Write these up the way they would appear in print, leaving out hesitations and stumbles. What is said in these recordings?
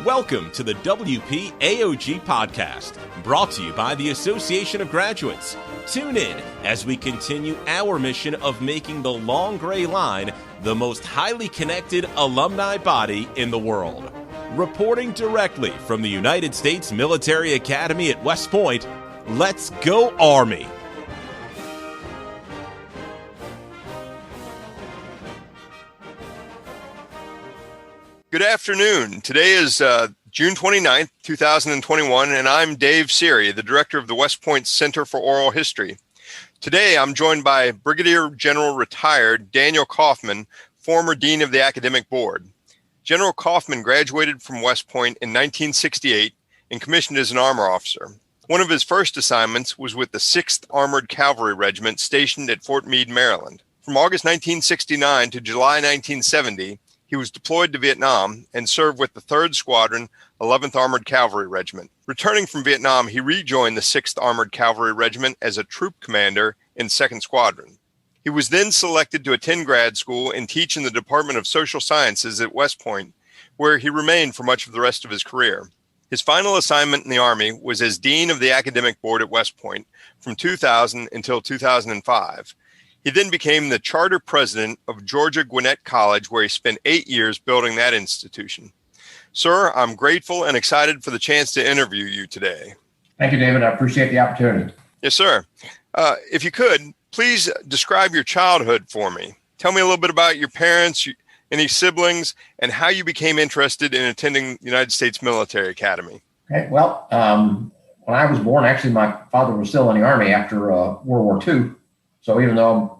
Welcome to the WPAOG podcast, brought to you by the Association of Graduates. Tune in as we continue our mission of making the Long Gray Line the most highly connected alumni body in the world. Reporting directly from the United States Military Academy at West Point, let's go Army! Good afternoon. Today is June 29th, 2021, and I'm Dave Siry, the director of the West Point Center for Oral History. Today, I'm joined by Brigadier General Retired Daniel Kaufman, former Dean of the Academic Board. General Kaufman graduated from West Point in 1968 and commissioned as an armor officer. One of his first assignments was with the 6th Armored Cavalry Regiment stationed at Fort Meade, Maryland. From August 1969 to July 1970, he was deployed to Vietnam and served with the 3rd Squadron, 11th Armored Cavalry Regiment. Returning from Vietnam, he rejoined the 6th Armored Cavalry Regiment as a troop commander in 2nd Squadron. He was then selected to attend grad school and teach in the Department of Social Sciences at West Point, where he remained for much of the rest of his career. His final assignment in the Army was as Dean of the Academic Board at West Point from 2000 until 2005. He then became the charter president of Georgia Gwinnett College, where he spent 8 years building that institution. Sir, I'm grateful and excited for the chance to interview you today. Thank you, David. I appreciate the opportunity. Yes, sir. If you could, please describe your childhood for me. Tell me a little bit about your parents, any siblings, and how you became interested in attending the United States Military Academy. Okay. Well, when I was born, actually, my father was still in the Army after World War II. So even though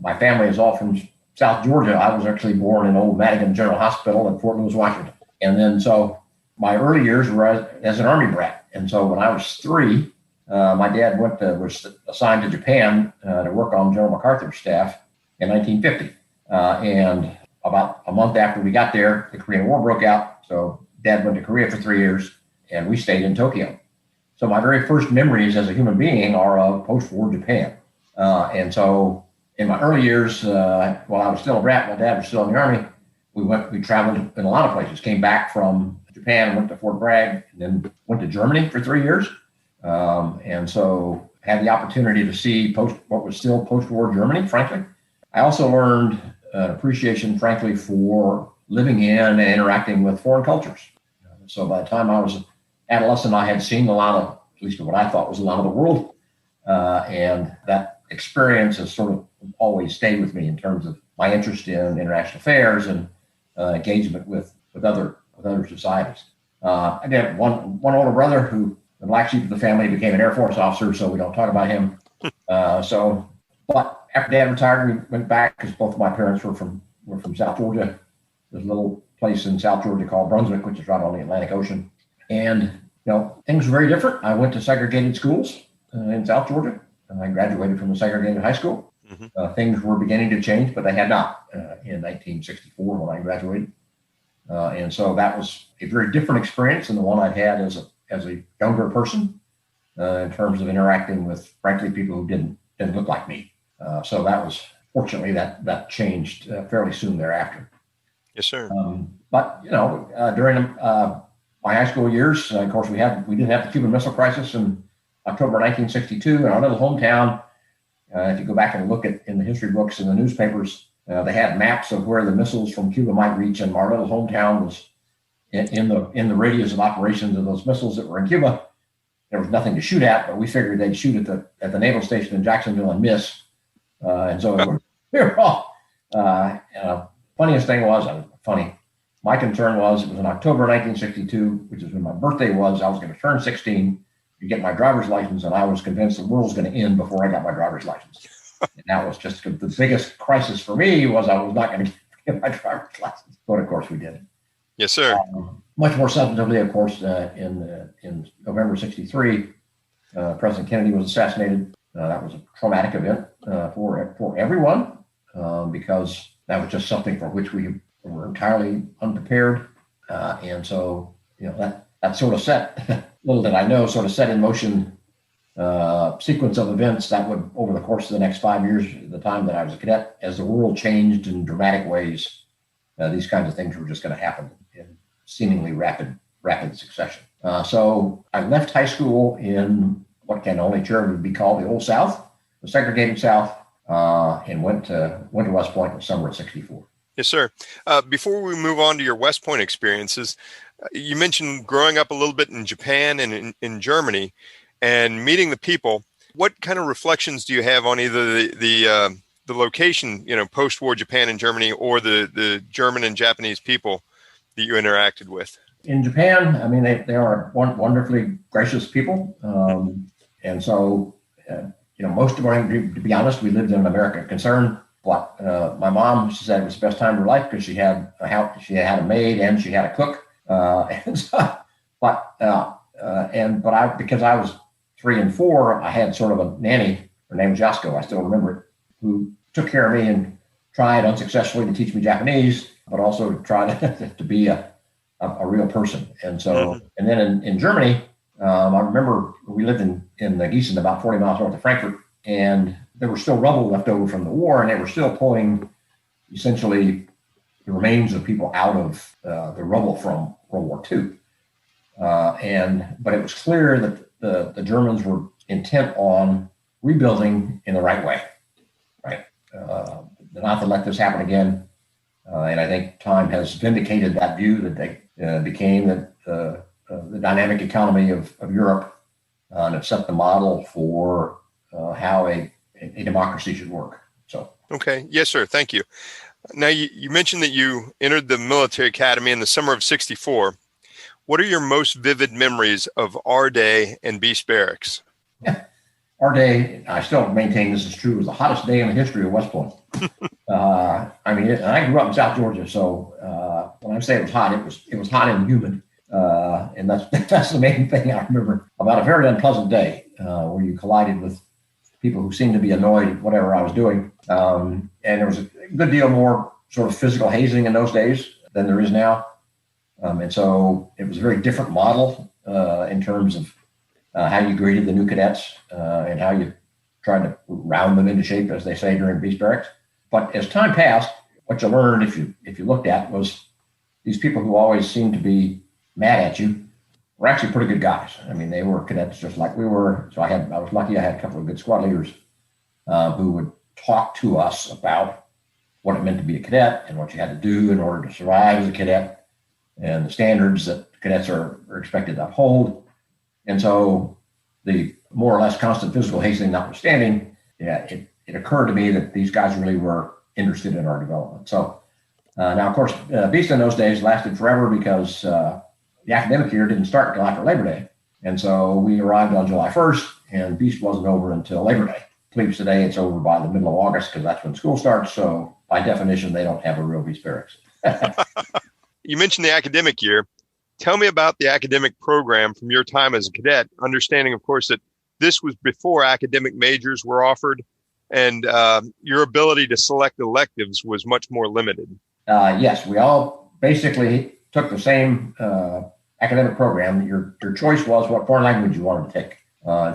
my family is all from South Georgia, I was actually born in Old Madigan General Hospital in Fort Lewis, Washington. And then so my early years were as an Army brat. And so when I was 3, my dad was assigned to Japan to work on General MacArthur's staff in 1950. And about a month after we got there, the Korean War broke out. So Dad went to Korea for 3 years, and we stayed in Tokyo. So my very first memories as a human being are of post-war Japan. And so in my early years, while I was still a brat, my dad was still in the Army. We traveled in a lot of places, came back from Japan, went to Fort Bragg, and then went to Germany for 3 years. And so had the opportunity to see what was still post-war Germany, frankly. I also learned an appreciation, frankly, for living in and interacting with foreign cultures. So by the time I was an adolescent, I had seen a lot of, at least what I thought was a lot of the world. And that experience has sort of always stayed with me in terms of my interest in international affairs and engagement with other societies. I did one older brother who, the black sheep of the family, became an Air Force officer, so we don't talk about him. But after Dad retired, we went back because both of my parents were from South Georgia. There's a little place in South Georgia called Brunswick, which is right on the Atlantic Ocean. And things were very different. I went to segregated schools in South Georgia. I graduated from a segregated high school. Mm-hmm. Things were beginning to change, but they had not in 1964 when I graduated. And so that was a very different experience than the one I'd had as a younger person in terms of interacting with, frankly, people who didn't look like me. So that was, fortunately, that changed fairly soon thereafter. Yes, sir. But during my high school years, of course, we did have the Cuban Missile Crisis in October 1962 in our little hometown. If you go back and look in the history books and the newspapers, they had maps of where the missiles from Cuba might reach, and our little hometown was in the radius of operations of those missiles that were in Cuba. There was nothing to shoot at, but we figured they'd shoot at the naval station in Jacksonville and miss. And so we were all. Funniest thing was, my concern was it was in October 1962, which is when my birthday was. I was going to turn 16 to get my driver's license, and I was convinced the world was going to end before I got my driver's license. And that was just the biggest crisis for me, was I was not going to get my driver's license. But of course we did. Yes, sir. Much more substantively, of course, in November '63, President Kennedy was assassinated. That was a traumatic event for everyone because that was just something for which we were entirely unprepared. And so, that sort of set, little did I know, sort of set in motion sequence of events that would, over the course of the next 5 years, the time that I was a cadet, as the world changed in dramatic ways, these kinds of things were just going to happen. And seemingly rapid succession. So I left high school in what can only charitably be called the Old South, the segregated South, and went to West Point in the summer of '64. Yes, sir. Before we move on to your West Point experiences, you mentioned growing up a little bit in Japan and in Germany and meeting the people. What kind of reflections do you have on either the location, post-war Japan and Germany, or the German and Japanese people that you interacted with? In Japan, I mean, they are wonderfully gracious people. And so, most of our, to be honest, we lived in an American concern. But my mom, she said it was the best time of her life because she had a house, she had a maid, and she had a cook. Because I was 3 and 4, I had sort of a nanny. Her name was Yasko. I still remember it, who took care of me and tried unsuccessfully to teach me Japanese, but also to try to be a real person. And so, and then in Germany, I remember we lived in Gießen, about 40 miles north of Frankfurt, and there was still rubble left over from the war, and they were still pulling essentially the remains of people out of the rubble from World War II. But it was clear that the Germans were intent on rebuilding in the right way, right? Not to let this happen again. And I think time has vindicated that view that they became the dynamic economy of Europe, and it set the model for how a democracy should work. So. Okay. Yes, sir. Thank you. Now, you mentioned that you entered the military academy in the summer of '64. What are your most vivid memories of our day and Beast Barracks? Yeah. Our day, I still maintain this is true, was the hottest day in the history of West Point. I grew up in South Georgia, so when I say it was hot, it was hot and humid. And that's the main thing I remember about a very unpleasant day where you collided with people who seemed to be annoyed at whatever I was doing. And there was a good deal more sort of physical hazing in those days than there is now. And so it was a very different model in terms of how you graded the new cadets and how you tried to round them into shape, as they say, during Beast Barracks. But as time passed, what you learned, if you looked at, was these people who always seemed to be mad at you were actually pretty good guys. I mean, they were cadets just like we were. So I was lucky I had a couple of good squad leaders who would talk to us about what it meant to be a cadet and what you had to do in order to survive as a cadet and the standards that cadets are expected to uphold. And so the more or less constant physical hazing notwithstanding, it occurred to me that these guys really were interested in our development. So now, of course, Beast in those days lasted forever because the academic year didn't start until after Labor Day. And so we arrived on July 1st, and Beast wasn't over until Labor Day. Plebes today, it's over by the middle of August because that's when school starts. So by definition, they don't have a real Beast Barracks. You mentioned the academic year. Tell me about the academic program from your time as a cadet, understanding, of course, that this was before academic majors were offered and your ability to select electives was much more limited. Yes, we all basically took the same academic program. Your choice was what foreign language you wanted to take.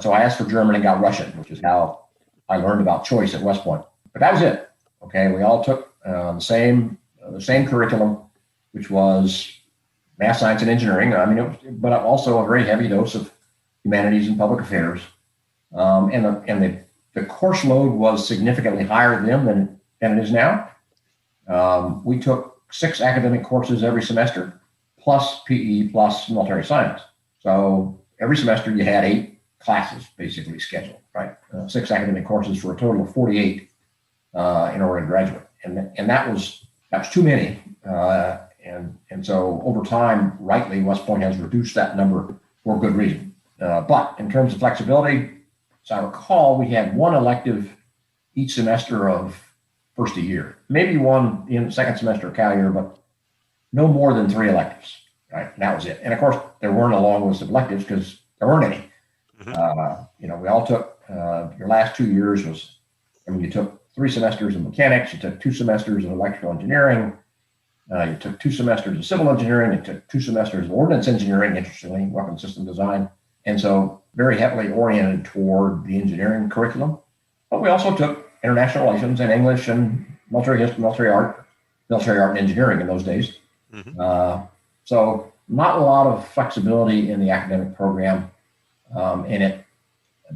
So I asked for German and got Russian, which is how I learned about choice at West Point. But that was it. Okay, we all took the same curriculum, which was math, science, and engineering. But also a very heavy dose of humanities and public affairs. And the course load was significantly higher then than it is now. We took 6 academic courses every semester, plus PE, plus military science. So every semester you had 8 classes basically scheduled, right? 6 academic courses for a total of 48 in order to graduate. And that was too many. And so over time, rightly, West Point has reduced that number for good reason. But in terms of flexibility, as I recall, we had 1 elective each semester of first a year, maybe 1 in the second semester of Cal year, but no more than 3 electives, right? And that was it. And of course, there weren't a long list of electives because there weren't any. Mm-hmm. We all took, your last 2 years you took 3 semesters in mechanics, you took 2 semesters in electrical engineering, you took 2 semesters of civil engineering, you took 2 semesters of ordnance engineering, interestingly, weapon system design. And so very heavily oriented toward the engineering curriculum. But we also took international relations and English and military history, military art and engineering in those days. Mm-hmm. So not a lot of flexibility in the academic program. And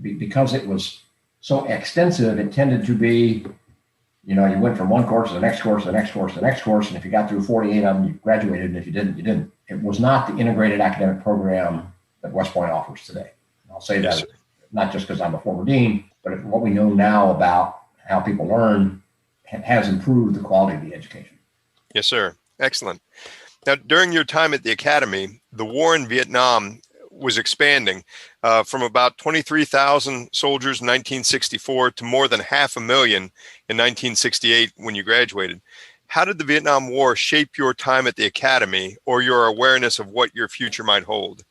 because it was so extensive, it tended to be, you went from one course to the next course, to the next course, to the next course. And if you got through 48 of them, you graduated. And if you didn't, you didn't. It was not the integrated academic program that West Point offers today. And I'll say that not just because I'm a former dean, but what we know now about how people learn has improved the quality of the education. Yes, sir. Excellent. Now, during your time at the academy, the war in Vietnam was expanding from about 23,000 soldiers in 1964 to more than 500,000 in 1968 when you graduated. How did the Vietnam War shape your time at the academy or your awareness of what your future might hold?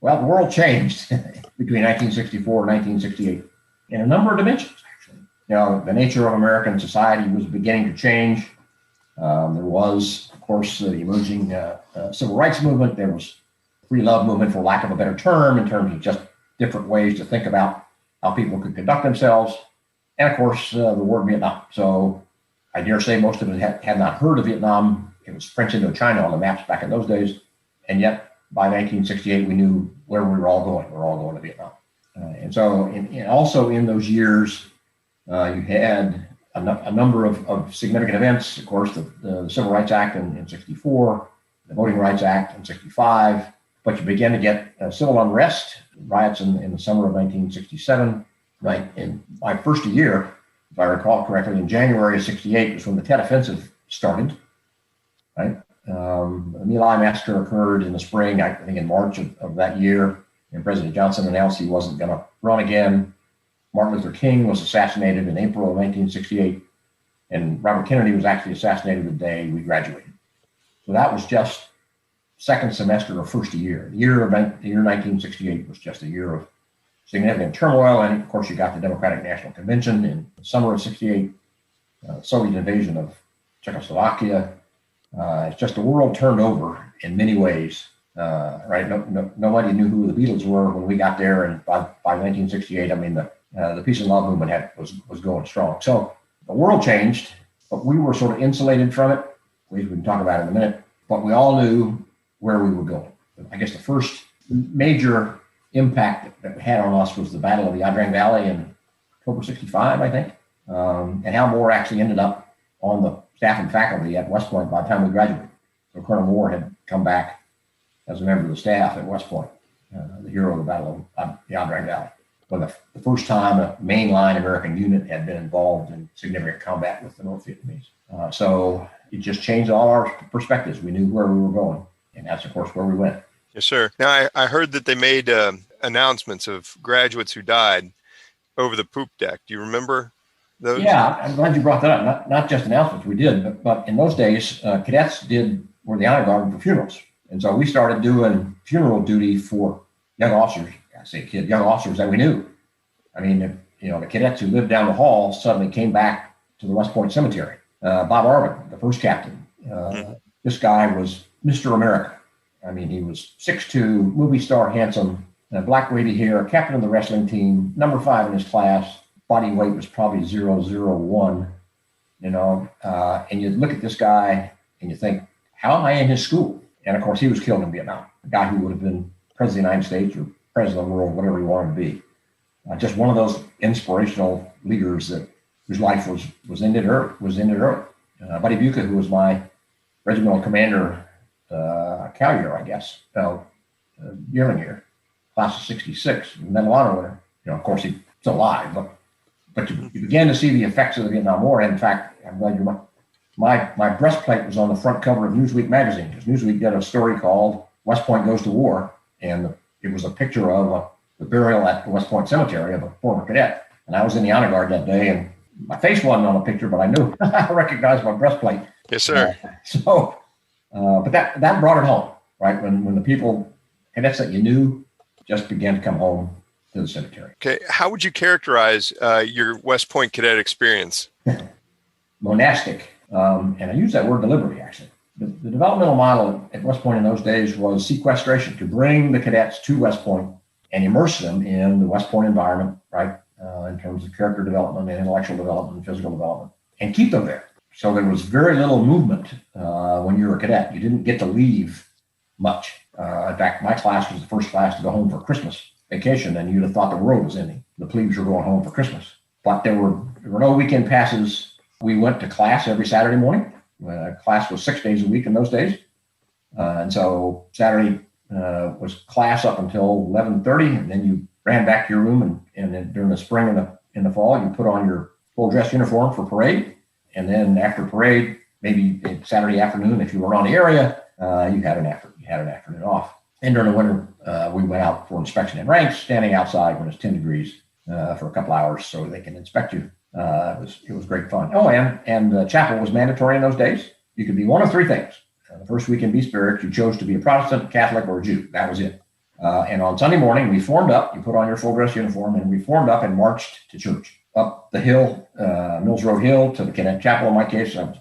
Well, the world changed between 1964 and 1968 in a number of dimensions, actually. The nature of American society was beginning to change. There was, of course, the emerging civil rights movement. There was free love movement, for lack of a better term, in terms of just different ways to think about how people could conduct themselves. And, of course, the war in Vietnam. So I dare say most of us had not heard of Vietnam. It was French Indochina on the maps back in those days. And yet, by 1968, we knew where we were all going. We were all going to Vietnam. And so also in those years, you had a number of significant events. Of course, the Civil Rights Act in 64, the Voting Rights Act in 65. But you began to get civil unrest, riots in the summer of 1967. Right. In my first year, if I recall correctly, in January of 68 was when the Tet Offensive started. Right. The My Lai massacre occurred in the spring, I think in March of that year, and President Johnson announced he wasn't going to run again. Martin Luther King was assassinated in April of 1968, and Robert Kennedy was actually assassinated the day we graduated. So that was just second semester of first year. The year 1968 was just a year of significant turmoil, and of course you got the Democratic National Convention in the summer of 68, Soviet invasion of Czechoslovakia. It's just the world turned over in many ways, right? Nobody knew who the Beatles were when we got there, and by 1968, I mean the peace and love movement was going strong. So the world changed, but we were sort of insulated from it. We can talk about it in a minute, but we all knew where we were going. I guess the first major impact that we had on us was the Battle of the Ia Valley in October 65, I think, and Hal Moore actually ended up on the staff and faculty at West Point by the time we graduated. So Colonel Moore had come back as a member of the staff at West Point, the hero of the Battle of the Ia Valley, when the first time a mainline American unit had been involved in significant combat with the North Vietnamese. So it just changed all our perspectives. We knew where we were going, and that's, of course, where we went. Yes, sir. Now, I heard that they made announcements of graduates who died over the poop deck. Do you remember those? Yeah, I'm glad you brought that up. Not just announcements, we did, but in those days, cadets were the honor guard for funerals. And so we started doing funeral duty for young officers. I say young officers that we knew. I mean, the cadets who lived down the hall suddenly came back to the West Point Cemetery. Bob Arvin, the first captain, this guy was Mr. America. I mean, he was 6'2", movie star, handsome, black wavy hair, captain of the wrestling team, number 5 in his class. Body weight was probably 001, and you look at this guy and you think, how am I in his school? And of course, he was killed in Vietnam, a guy who would have been president of the United States or president of the world, whatever he wanted to be. Just one of those inspirational leaders whose life was ended early. Buddy Buca, who was my regimental commander, Callier, I guess, yearling year, class of 66, Medal of Honor winner. Of course, he's still alive, but you began to see the effects of the Vietnam War. And in fact, I'm glad my breastplate was on the front cover of Newsweek magazine, because Newsweek did a story called West Point Goes to War, and it was a picture of the burial at the West Point Cemetery of a former cadet. And I was in the honor guard that day, and my face wasn't on the picture, but I knew I recognized my breastplate. Yes, sir. But that brought it home, right? When the cadets that you knew just began to come home to the cemetery. Okay, how would you characterize your West Point cadet experience? Monastic, and I use that word deliberately, actually. The developmental model at West Point in those days was sequestration, to bring the cadets to West Point and immerse them in the West Point environment, right, in terms of character development and intellectual development and physical development, and keep them there. So there was very little movement when you were a cadet. You didn't get to leave much. In fact, my class was the first class to go home for Christmas vacation, and you'd have thought the world was ending. The plebes were going home for Christmas. But there were no weekend passes. We went to class every Saturday morning. Class was 6 days a week in those days. And so Saturday was class up until 11:30, and then you ran back to your room, and then during the spring and in the fall, you put on your full dress uniform for parade. And then after parade, maybe Saturday afternoon, if you were on the area, you had an afternoon off. And during the winter, we went out for inspection in ranks, standing outside when it's 10 degrees for a couple hours so they can inspect you. It was great fun. Oh, and chapel was mandatory in those days. You could be one of three things. The first week in Beast Barracks, you chose to be a Protestant, Catholic, or a Jew. That was it. And on Sunday morning, we formed up. You put on your full dress uniform, and we formed up and marched to church up the hill, Mills Road Hill, to the Cadet Chapel. In my case, I was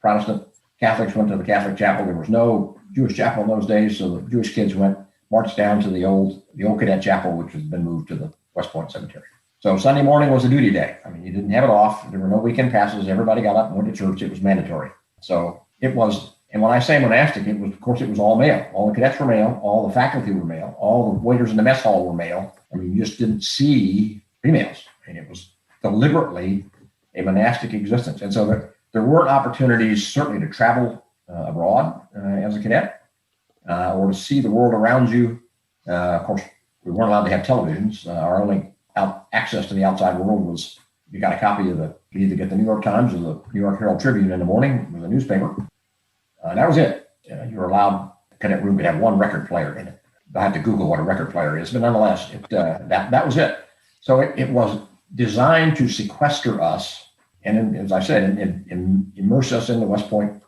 Protestant. Catholics went to the Catholic chapel. There was no Jewish chapel in those days, so the Jewish kids marched down to the old Cadet Chapel, which has been moved to the West Point Cemetery. So Sunday morning was a duty day. I mean, you didn't have it off. There were no weekend passes. Everybody got up and went to church. It was mandatory. So it was, and when I say monastic, it was all male. All the cadets were male. All the faculty were male. All the waiters in the mess hall were male. I mean, you just didn't see females. I mean, it was deliberately a monastic existence. And so there weren't opportunities, certainly, to travel abroad as a cadet or to see the world around you. Of course, we weren't allowed to have televisions. Our only access to the outside world was you got a copy of you either get the New York Times or the New York Herald Tribune in the morning with a newspaper. That was it. You were allowed, the cadet room could have one record player in it. I had to Google what a record player is, but nonetheless, that was it. So it was designed to sequester us and, as I said, immerse us in the West Point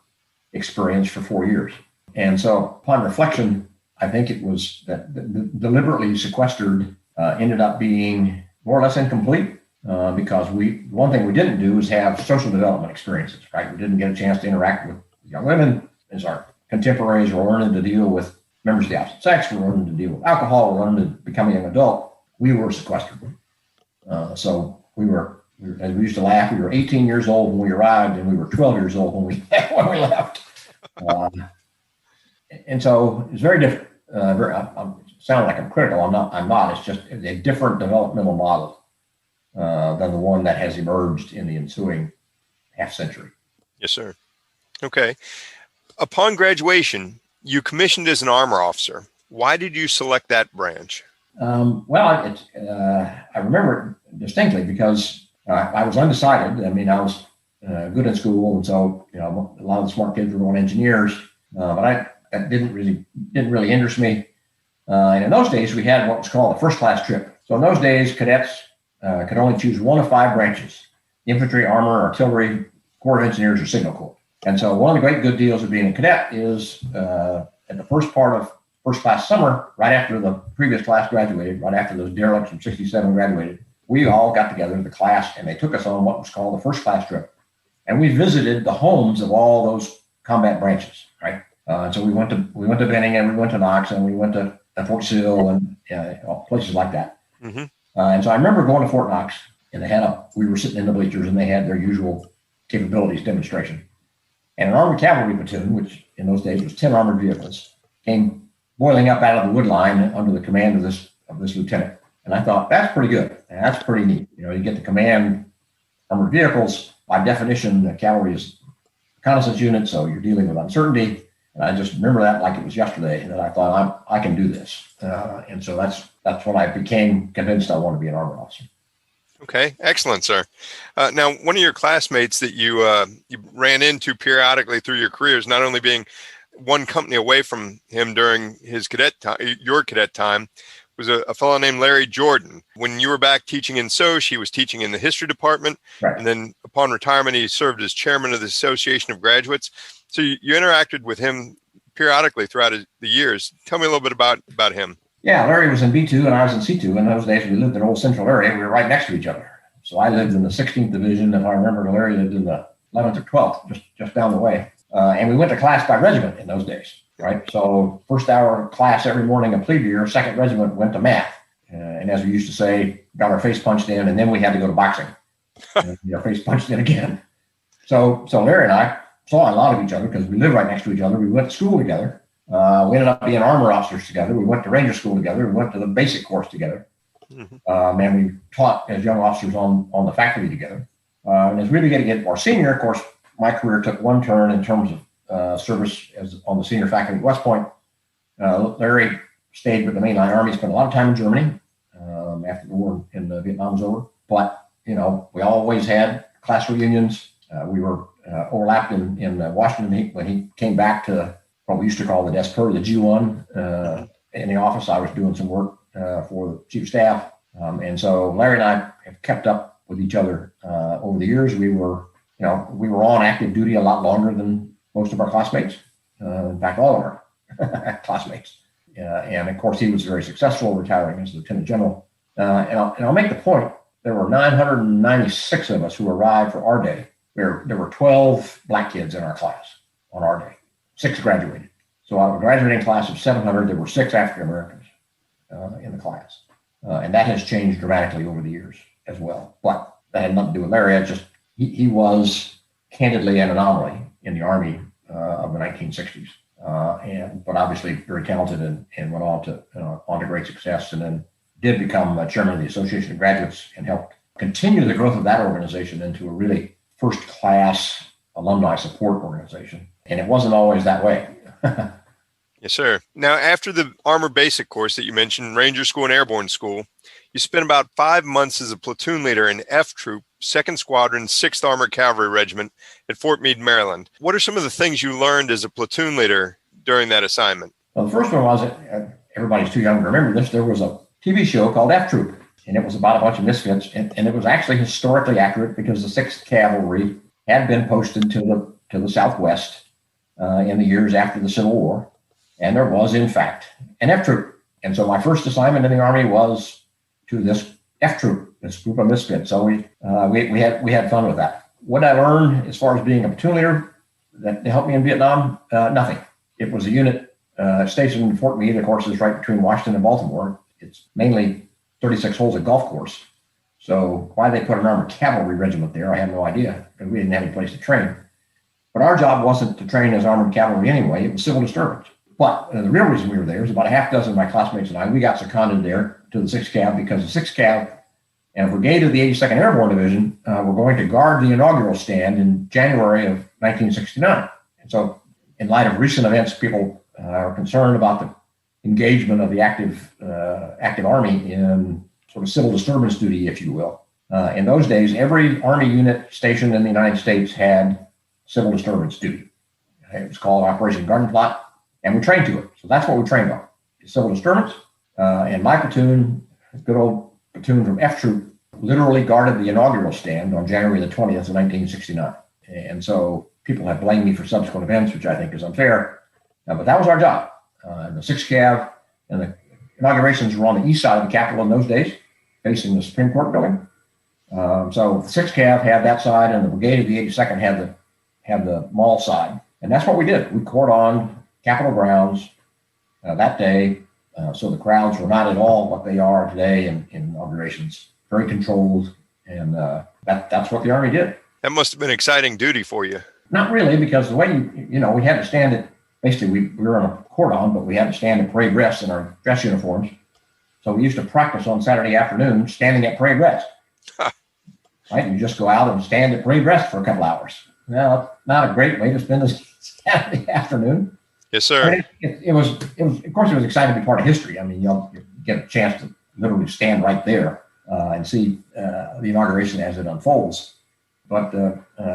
experience for 4 years. And so upon reflection, I think it was that deliberately sequestered ended up being more or less incomplete because one thing we didn't do is have social development experiences, right? We didn't get a chance to interact with young women as our contemporaries were learning to deal with members of the opposite sex, we're learning to deal with alcohol, we're learning to become a young adult. We were sequestered. So we were, as we used to laugh, we were 18 years old when we arrived and we were 12 years old when we left. And so it's very different. I sound like I'm critical. I'm not. It's just a different developmental model than the one that has emerged in the ensuing half century. Yes, sir. Okay. Upon graduation, you commissioned as an armor officer. Why did you select that branch? Well, I remember it distinctly because I was undecided. I mean, I was good in school, and so a lot of the smart kids were going engineers, but that didn't really interest me. And in those days, we had what was called a first class trip. So in those days, cadets could only choose one of 5 branches: infantry, armor, artillery, Corps of Engineers, or Signal Corps. And so one of the great good deals of being a cadet is at the first part of first class summer, right after the previous class graduated, right after those derelicts from 67 graduated, we all got together, the class, and they took us on what was called the first class trip. And we visited the homes of all those combat branches, right? So we went to Benning, and we went to Knox, and we went to Fort Sill, and places like that. Mm-hmm. And so I remember going to Fort Knox, and we were sitting in the bleachers, and they had their usual capabilities demonstration. And an armored cavalry platoon, which in those days was 10 armored vehicles, came boiling up out of the wood line under the command of this lieutenant. And I thought, that's pretty good. That's pretty neat. You get to command armored vehicles. By definition, the cavalry is a reconnaissance unit, so you're dealing with uncertainty. And I just remember that like it was yesterday, and I thought, I can do this. And so that's when I became convinced I want to be an armor officer. Okay, excellent, sir. Now, one of your classmates that you ran into periodically through your careers, not only being one company away from him during his your cadet time, was a fellow named Larry Jordan. When you were back teaching in Soch, he was teaching in the history department, right. And then upon retirement, he served as chairman of the Association of Graduates. So you interacted with him periodically throughout the years. Tell me a little bit about him. Yeah, Larry was in B2 and I was in C2. In those days, we lived in Old Central area. We were right next to each other. So I lived in the 16th Division, if I remember. Larry lived in the 11th or 12th, just down the way. And we went to class by regiment in those days, right? So first hour of class every morning of plebe year, 2nd Regiment went to math. And as we used to say, got our face punched in, and then we had to go to boxing. And our face punched in again. So Larry and I saw a lot of each other because we lived right next to each other. We went to school together. We ended up being armor officers together. We went to Ranger School together. We went to the basic course together. And we taught as young officers on the faculty together. And as we began to get more senior, of course, my career took one turn in terms of service as on the senior faculty at West Point. Larry stayed with the mainline Army, spent a lot of time in Germany after the war in Vietnam was over. But, we always had class reunions. We were overlapped in Washington when he came back to what we used to call the desk per, the G1 in the office. I was doing some work for the chief of staff. And so Larry and I have kept up with each other over the years. We were on active duty a lot longer than most of our classmates. In fact, all of our classmates. And of course, he was very successful, retiring as Lieutenant General. And I'll make the point, there were 996 of us who arrived for our day. There were 12 black kids in our class on our day. 6 graduated. So out of a graduating class of 700, there were 6 African Americans in the class. And that has changed dramatically over the years as well. But that had nothing to do with Larry. He was candidly an anomaly in the Army of the 1960s. But obviously very talented and went on to great success, and then did become chairman of the Association of Graduates and helped continue the growth of that organization into a really first-class alumni support organization. And it wasn't always that way. Yes, sir. Now, after the Armor Basic course that you mentioned, Ranger School and Airborne School, you spent about 5 months as a platoon leader in F Troop, 2nd Squadron, 6th Armored Cavalry Regiment at Fort Meade, Maryland. What are some of the things you learned as a platoon leader during that assignment? Well, the first one was, everybody's too young to remember this, there was a TV show called F Troop, and it was about a bunch of misfits, and it was actually historically accurate because the 6th Cavalry had been posted to the Southwest in the years after the Civil War, and there was, in fact, an F Troop. And so my first assignment in the Army was to this F Troop, this group of misfits. So we had fun with that. What I learned as far as being a platoon leader that helped me in Vietnam, nothing. It was a unit stationed in Fort Meade. Of course, is right between Washington and Baltimore. It's mainly 36 holes of golf course. So why they put an armored cavalry regiment there, I have no idea, because we didn't have any place to train. But our job wasn't to train as armored cavalry anyway. It was civil disturbance. But the real reason we were there was about a half dozen of my classmates and I, we got seconded there to the 6th Cav because the 6th Cav and a brigade of the 82nd Airborne Division were going to guard the inaugural stand in January of 1969. And so in light of recent events, people are concerned about the engagement of the active Army in sort of civil disturbance duty, if you will. In those days, every Army unit stationed in the United States had civil disturbance duty. It was called Operation Garden Plot, and we trained to it. So that's what we trained on, civil disturbance. And my platoon, good old platoon from F Troop, literally guarded the inaugural stand on January the 20th of 1969. And so people have blamed me for subsequent events, which I think is unfair. But that was our job. The 6th Cav and the inaugurations were on the east side of the Capitol in those days, facing the Supreme Court building. So the 6th Cav had that side, and the brigade of the 82nd had the mall side. And that's what we did. We cordoned Capitol grounds that day. So the crowds were not at all what they are today in inaugurations, very controlled. And that's what the Army did. That must have been exciting duty for you. Not really, because the way we had to stand it. Basically, we were on a cordon, but we had to stand at parade rest in our dress uniforms. So we used to practice on Saturday afternoon standing at parade rest. Right? You just go out and stand at parade rest for a couple hours. Well, not a great way to spend a Saturday afternoon. Yes, sir. I mean, it was, of course, it was exciting to be part of history. I mean, you get a chance to literally stand right there and see the inauguration as it unfolds. But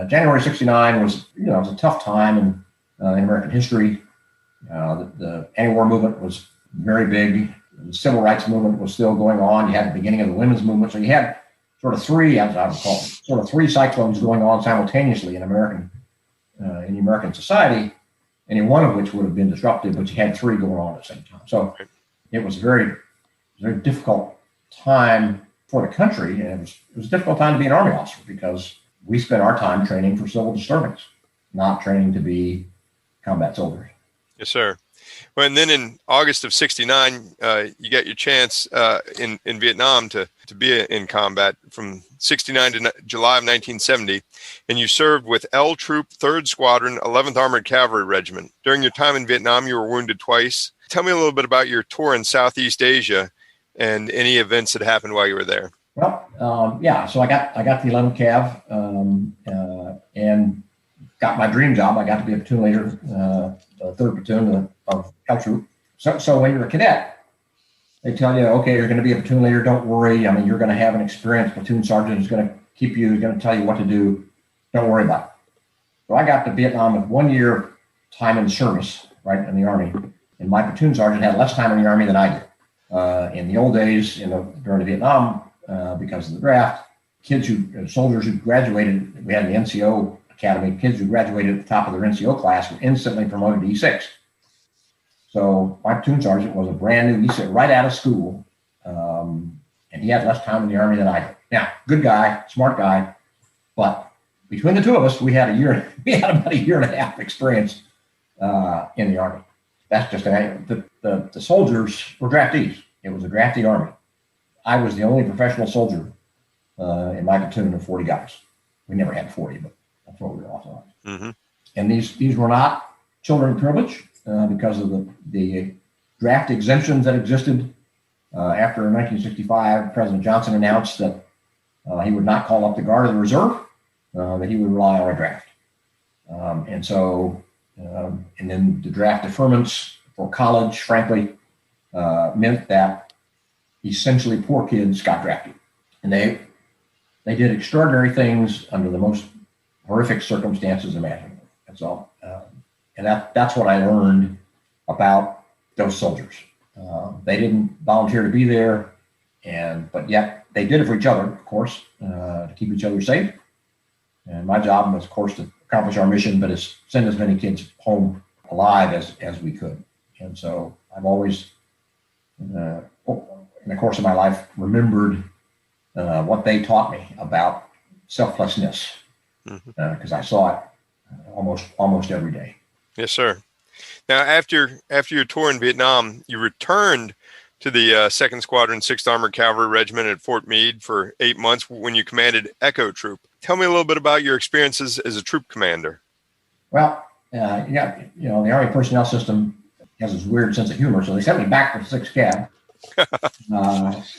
January '69 was, it was a tough time in American history. The anti-war movement was very big. The civil rights movement was still going on. You had the beginning of the women's movement. So you had sort of three, as I would call them, sort of three cyclones going on simultaneously in the American society, any one of which would have been disruptive, but you had three going on at the same time. So it was a very difficult time for the country, and it was a difficult time to be an Army officer because we spent our time training for civil disturbance, not training to be combat soldiers. Yes, sir. Well, and then in August of '69, you got your chance in Vietnam to be in combat from '69 to July of 1970, and you served with L Troop 3rd Squadron, 11th Armored Cavalry Regiment. During your time in Vietnam, you were wounded twice. Tell me a little bit about your tour in Southeast Asia and any events that happened while you were there. Well, so I got the 11th Cav and got my dream job. I got to be a platoon leader, the 3rd platoon of L Troop. So when you're a cadet, they tell you, okay, you're going to be a platoon leader. Don't worry. I mean, you're going to have an experienced platoon sergeant who's going to keep you, who's going to tell you what to do. Don't worry about it. So I got to Vietnam with 1 year time in service, right, in the Army. And my platoon sergeant had less time in the Army than I did. In the old days, during the Vietnam, because of the draft, soldiers who graduated, we had the NCO Academy, kids who graduated at the top of their NCO class were instantly promoted to E6. So my platoon sergeant was a brand new E6 right out of school, and he had less time in the Army than I did. Now, good guy, smart guy, but between the two of us, we had about a year and a half experience in the Army. That's just the soldiers were draftees. It was a draftee Army. I was the only professional soldier in my platoon of 40 guys. We never had 40, but that's what we were authorized. Mm-hmm. And these were not children of privilege because of the draft exemptions that existed. After 1965, President Johnson announced that he would not call up the Guard of the Reserve, that he would rely on a draft. And then the draft deferments for college, frankly, meant that essentially poor kids got drafted. And they did extraordinary things under the most horrific circumstances imaginable. That's all. And that's what I learned about those soldiers. They didn't volunteer to be there, but yet they did it for each other, of course, to keep each other safe. And my job was, of course, to accomplish our mission, but is send as many kids home alive as we could. And so I've always, in the course of my life, remembered what they taught me about selflessness, because I saw it almost every day. Yes, sir. Now, after your tour in Vietnam, you returned to the 2nd Squadron, 6th Armored Cavalry Regiment at Fort Meade for 8 months when you commanded Echo Troop. Tell me a little bit about your experiences as a troop commander. Well, the Army personnel system has this weird sense of humor, so they sent me back to the 6th Cav,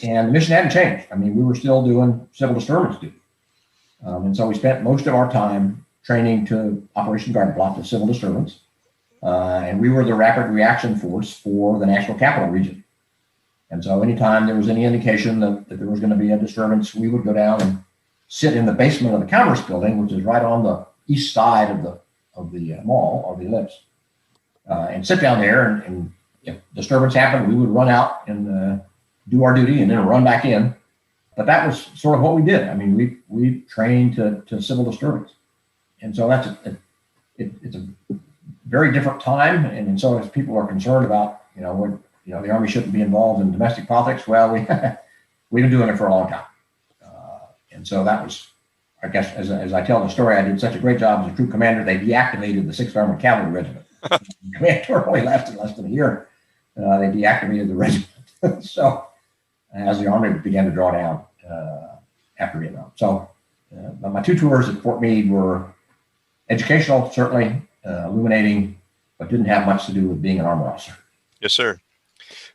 and the mission hadn't changed. I mean, we were still doing civil disturbance duty, and so we spent most of our time training to Operation Garden Plot, to civil disturbance, and we were the rapid reaction force for the National Capital Region. And so anytime there was any indication that there was going to be a disturbance, we would go down and sit in the basement of the Commerce Building, which is right on the east side of the mall, or the Ellipse, and sit down there. And if disturbance happened, we would run out and do our duty and then run back in. But that was sort of what we did. I mean, we trained to civil disturbance. And so it's a very different time. And so as people are concerned about, the Army shouldn't be involved in domestic politics, well, we've been doing it for a long time. And so that was, I guess, as I tell the story, I did such a great job as a troop commander, they deactivated the 6th Armored Cavalry Regiment. The commander only lasted less than a year. They deactivated the regiment. So as the Army began to draw down after Vietnam. So my 2 tours at Fort Meade were educational, certainly, illuminating, but didn't have much to do with being an armor officer. Yes, sir.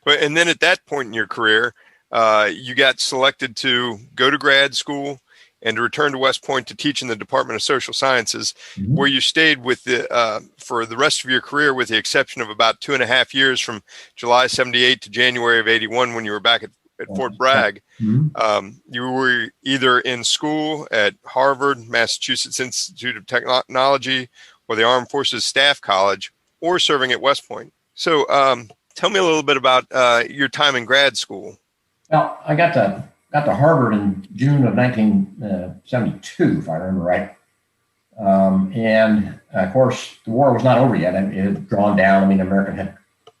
And then at that point in your career, you got selected to go to grad school and to return to West Point to teach in the Department of Social Sciences, where you stayed with for the rest of your career, with the exception of about 2.5 years from July 78 to January of 81, when you were back at Fort Bragg. You were either in school at Harvard, Massachusetts Institute of Technology, or the Armed Forces Staff College, or serving at West Point. So tell me a little bit about your time in grad school. Well, I got to Harvard in June of 1972, if I remember right. And of course, the war was not over yet. It had drawn down. I mean, America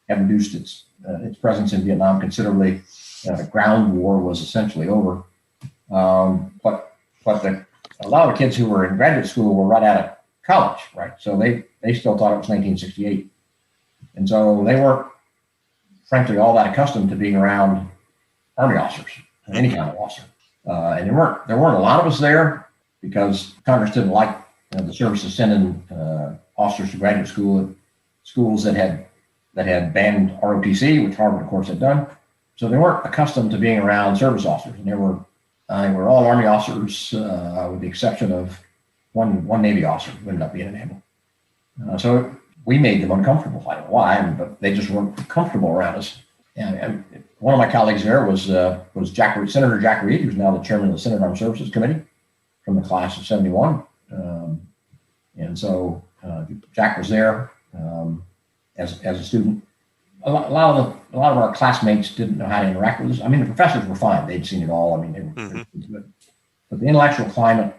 had reduced its presence in Vietnam considerably. The ground war was essentially over. But a lot of the kids who were in graduate school were right out of college, right? So they still thought it was 1968. And so they weren't frankly, all that accustomed to being around Army officers, any kind of officer. And there weren't a lot of us there because Congress didn't like the services sending officers to graduate school at schools that had banned ROTC, which Harvard, of course, had done. So they weren't accustomed to being around service officers, and they were all Army officers, with the exception of one Navy officer who ended up being a naval. So we made them uncomfortable. I don't know why, but they just weren't comfortable around us. And one of my colleagues there was Senator Jack Reed, who's now the chairman of the Senate Armed Services Committee from the class of '71. And so Jack was there as a student. A lot of our classmates didn't know how to interact with us. I mean, the professors were fine; they'd seen it all. I mean, they were good. But the intellectual climate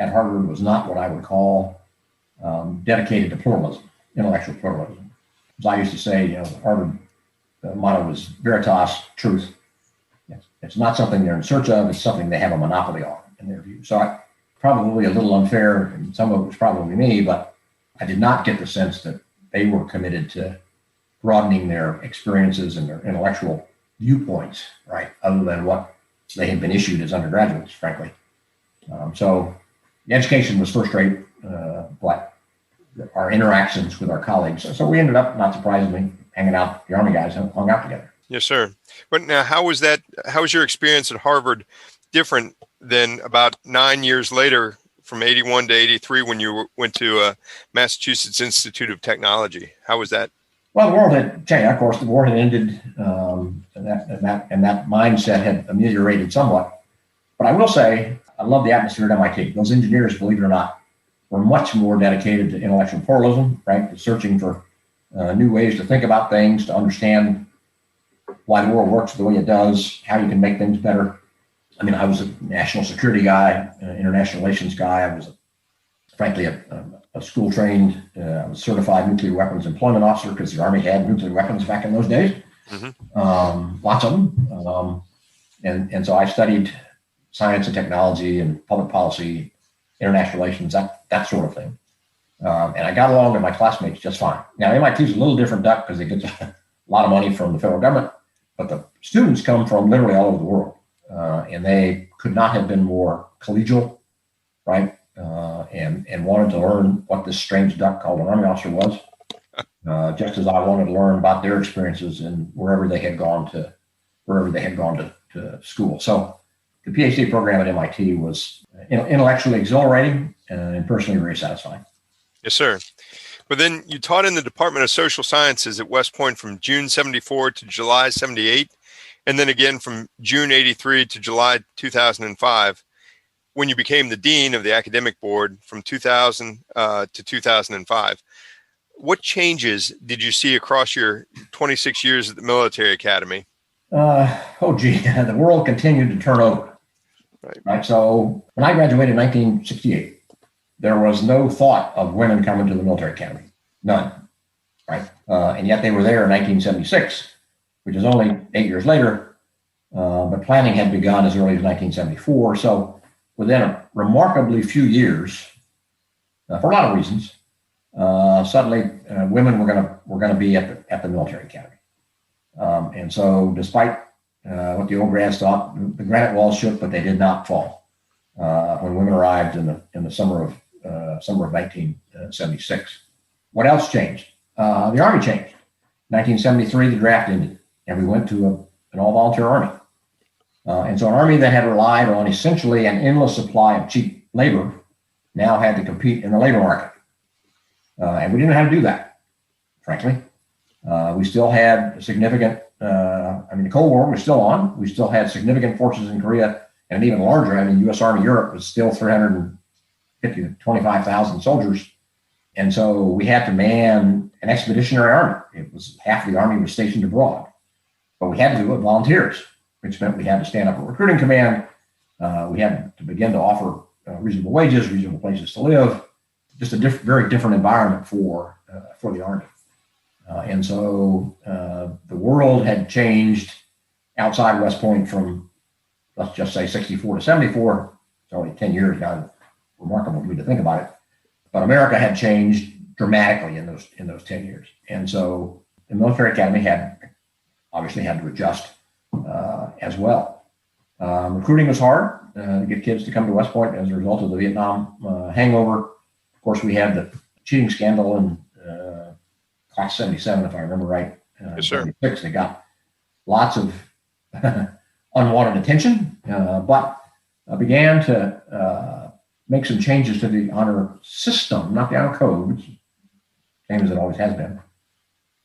at Harvard was not what I would call dedicated to pluralism, intellectual pluralism. As I used to say, Harvard motto was Veritas, truth. It's not something they're in search of; it's something they have a monopoly on in their view. So probably a little unfair, and some of it was probably me, but I did not get the sense that they were committed to broadening their experiences and their intellectual viewpoints, right, other than what they had been issued as undergraduates, frankly. So the education was first rate, but our interactions with our colleagues. So we ended up, not surprisingly, hanging out. The Army guys hung out together. Yes, sir. But now, how was your experience at Harvard different than about 9 years later, from 81 to 83, when you went to Massachusetts Institute of Technology? How was that? Well, the world had changed. Of course, the war had ended, and that mindset had ameliorated somewhat. But I will say, I love the atmosphere at MIT. Those engineers, believe it or not, were much more dedicated to intellectual pluralism, right? To searching for new ways to think about things, to understand why the world works the way it does, how you can make things better. I mean, I was a national security guy, international relations guy. I was, frankly, a school-trained, I was certified nuclear weapons employment officer because the Army had nuclear weapons back in those days, lots of them. And so I studied science and technology and public policy, international relations, that sort of thing. And I got along with my classmates just fine. Now, MIT is a little different duck because it gets a lot of money from the federal government, but the students come from literally all over the world. And they could not have been more collegial, right? And wanted to learn what this strange duck called an Army officer was, just as I wanted to learn about their experiences and wherever they had gone to school. So the PhD program at MIT was intellectually exhilarating and personally very satisfying. Yes, sir. But then you taught in the Department of Social Sciences at West Point from June 74 to July 78, and then again from June 83 to July 2005, when you became the Dean of the Academic Board from 2000 to 2005. What changes did you see across your 26 years at the Military Academy? The world continued to turn over. Right. So when I graduated in 1968, there was no thought of women coming to the Military Academy. None. Right. And yet they were there in 1976, which is only 8 years later. But planning had begun as early as 1974. So within a remarkably few years, for a lot of reasons, suddenly women were going to be at the Military Academy. And so despite what the old grads thought, the granite walls shook, but they did not fall when women arrived in the summer of 1976. What else changed? The Army changed. 1973, the draft ended, and we went to an all-volunteer Army. And so an Army that had relied on essentially an endless supply of cheap labor now had to compete in the labor market. And we didn't know how to do that, frankly. We still had significant, the Cold War was still on. We still had significant forces in Korea, and even larger. U.S. Army Europe was still 350 to 25,000 soldiers. And so we had to man an expeditionary army. It was half the Army was stationed abroad. But we had to do it with volunteers, which meant we had to stand up a recruiting command. We had to begin to offer reasonable wages, reasonable places to live, just a very different environment for the Army. And so the world had changed outside West Point from, let's just say, 64 to 74. It's only 10 years now. Remarkable to me to think about it. But America had changed dramatically in those 10 years. And so the Military Academy had obviously had to adjust as well. Recruiting was hard to get kids to come to West Point as a result of the Vietnam hangover. Of course, we had the cheating scandal in Class 77, if I remember right. Yes, sir. 76. They got lots of unwanted attention, but began to make some changes to the honor system, not the honor code, same as it always has been,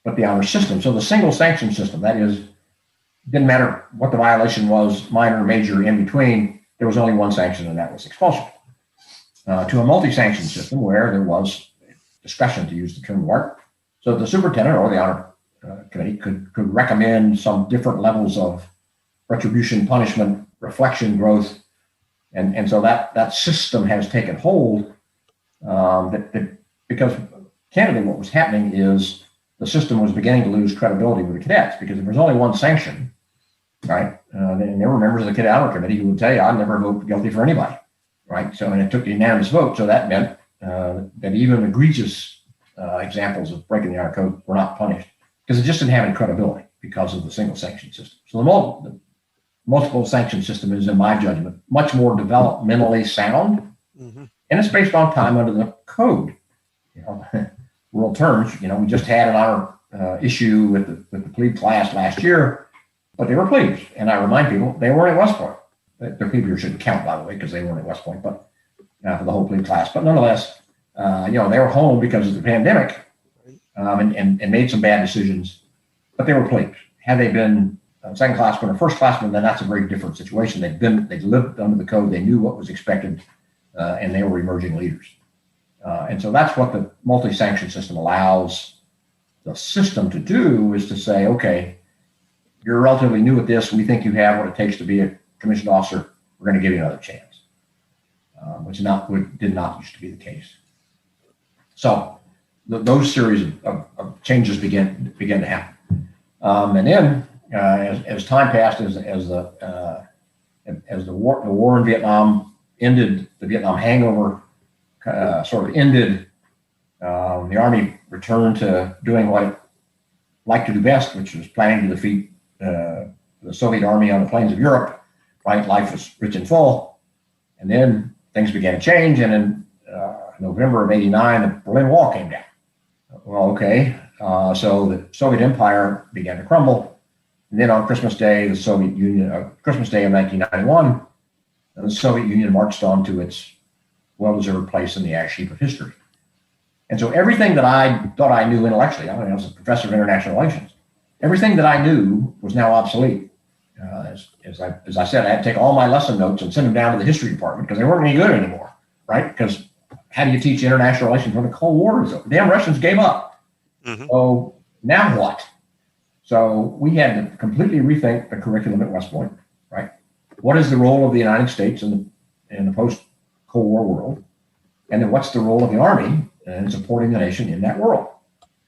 but the honor system. So the single sanction system, that is, didn't matter what the violation was, minor, major, in between, there was only one sanction, and that was expulsion. To a multi-sanction system where there was discretion, to use the term of art, so the superintendent or the honor committee could recommend some different levels of retribution, punishment, reflection, growth, and so that system has taken hold. Because candidly, what was happening is the system was beginning to lose credibility with the cadets, because if there's only one sanction, right? And there were members of the cadet honor committee who would tell you, "I never vote guilty for anybody," right? So, and it took a unanimous vote, so that meant that even egregious examples of breaking the honor code were not punished, because it just didn't have any credibility because of the single sanction system. So the multiple sanction system is, in my judgment, much more developmentally sound, and it's based on time under the code. Rural terms, we just had an honor issue with the plebe class last year, but they were plebes, and I remind people they weren't at West Point. Their plebe year shouldn't count, by the way, because they weren't at West Point, but for the whole plebe class. But nonetheless, they were home because of the pandemic, and made some bad decisions, but they were plebes. Had they been second classmen or first classmen, then that's a very different situation. They lived under the code, they knew what was expected, and they were emerging leaders. And so that's what the multi-sanction system allows the system to do, is to say, okay, you're relatively new at this. We think you have what it takes to be a commissioned officer. We're going to give you another chance, which did not used to be the case. So those series of changes began to happen. And then as time passed, as the war in Vietnam ended, the Vietnam hangover sort of ended, the Army returned to doing what it liked to do best, which was planning to defeat the Soviet Army on the plains of Europe. Right, life was rich and full, and then things began to change. And in November of '89, the Berlin Wall came down. Well, okay, so the Soviet Empire began to crumble, and then on Christmas Day, Christmas Day of 1991, the Soviet Union marched on to its well-deserved place in the ash heap of history. And so everything that I thought I knew intellectually, I was a professor of international relations, everything that I knew was now obsolete. As I said, I had to take all my lesson notes and send them down to the history department because they weren't any good anymore, right? Because how do you teach international relations when the Cold War is over? The damn Russians gave up. So now what? So we had to completely rethink the curriculum at West Point, right? What is the role of the United States in the post-Cold War world? And then what's the role of the Army in supporting the nation in that world?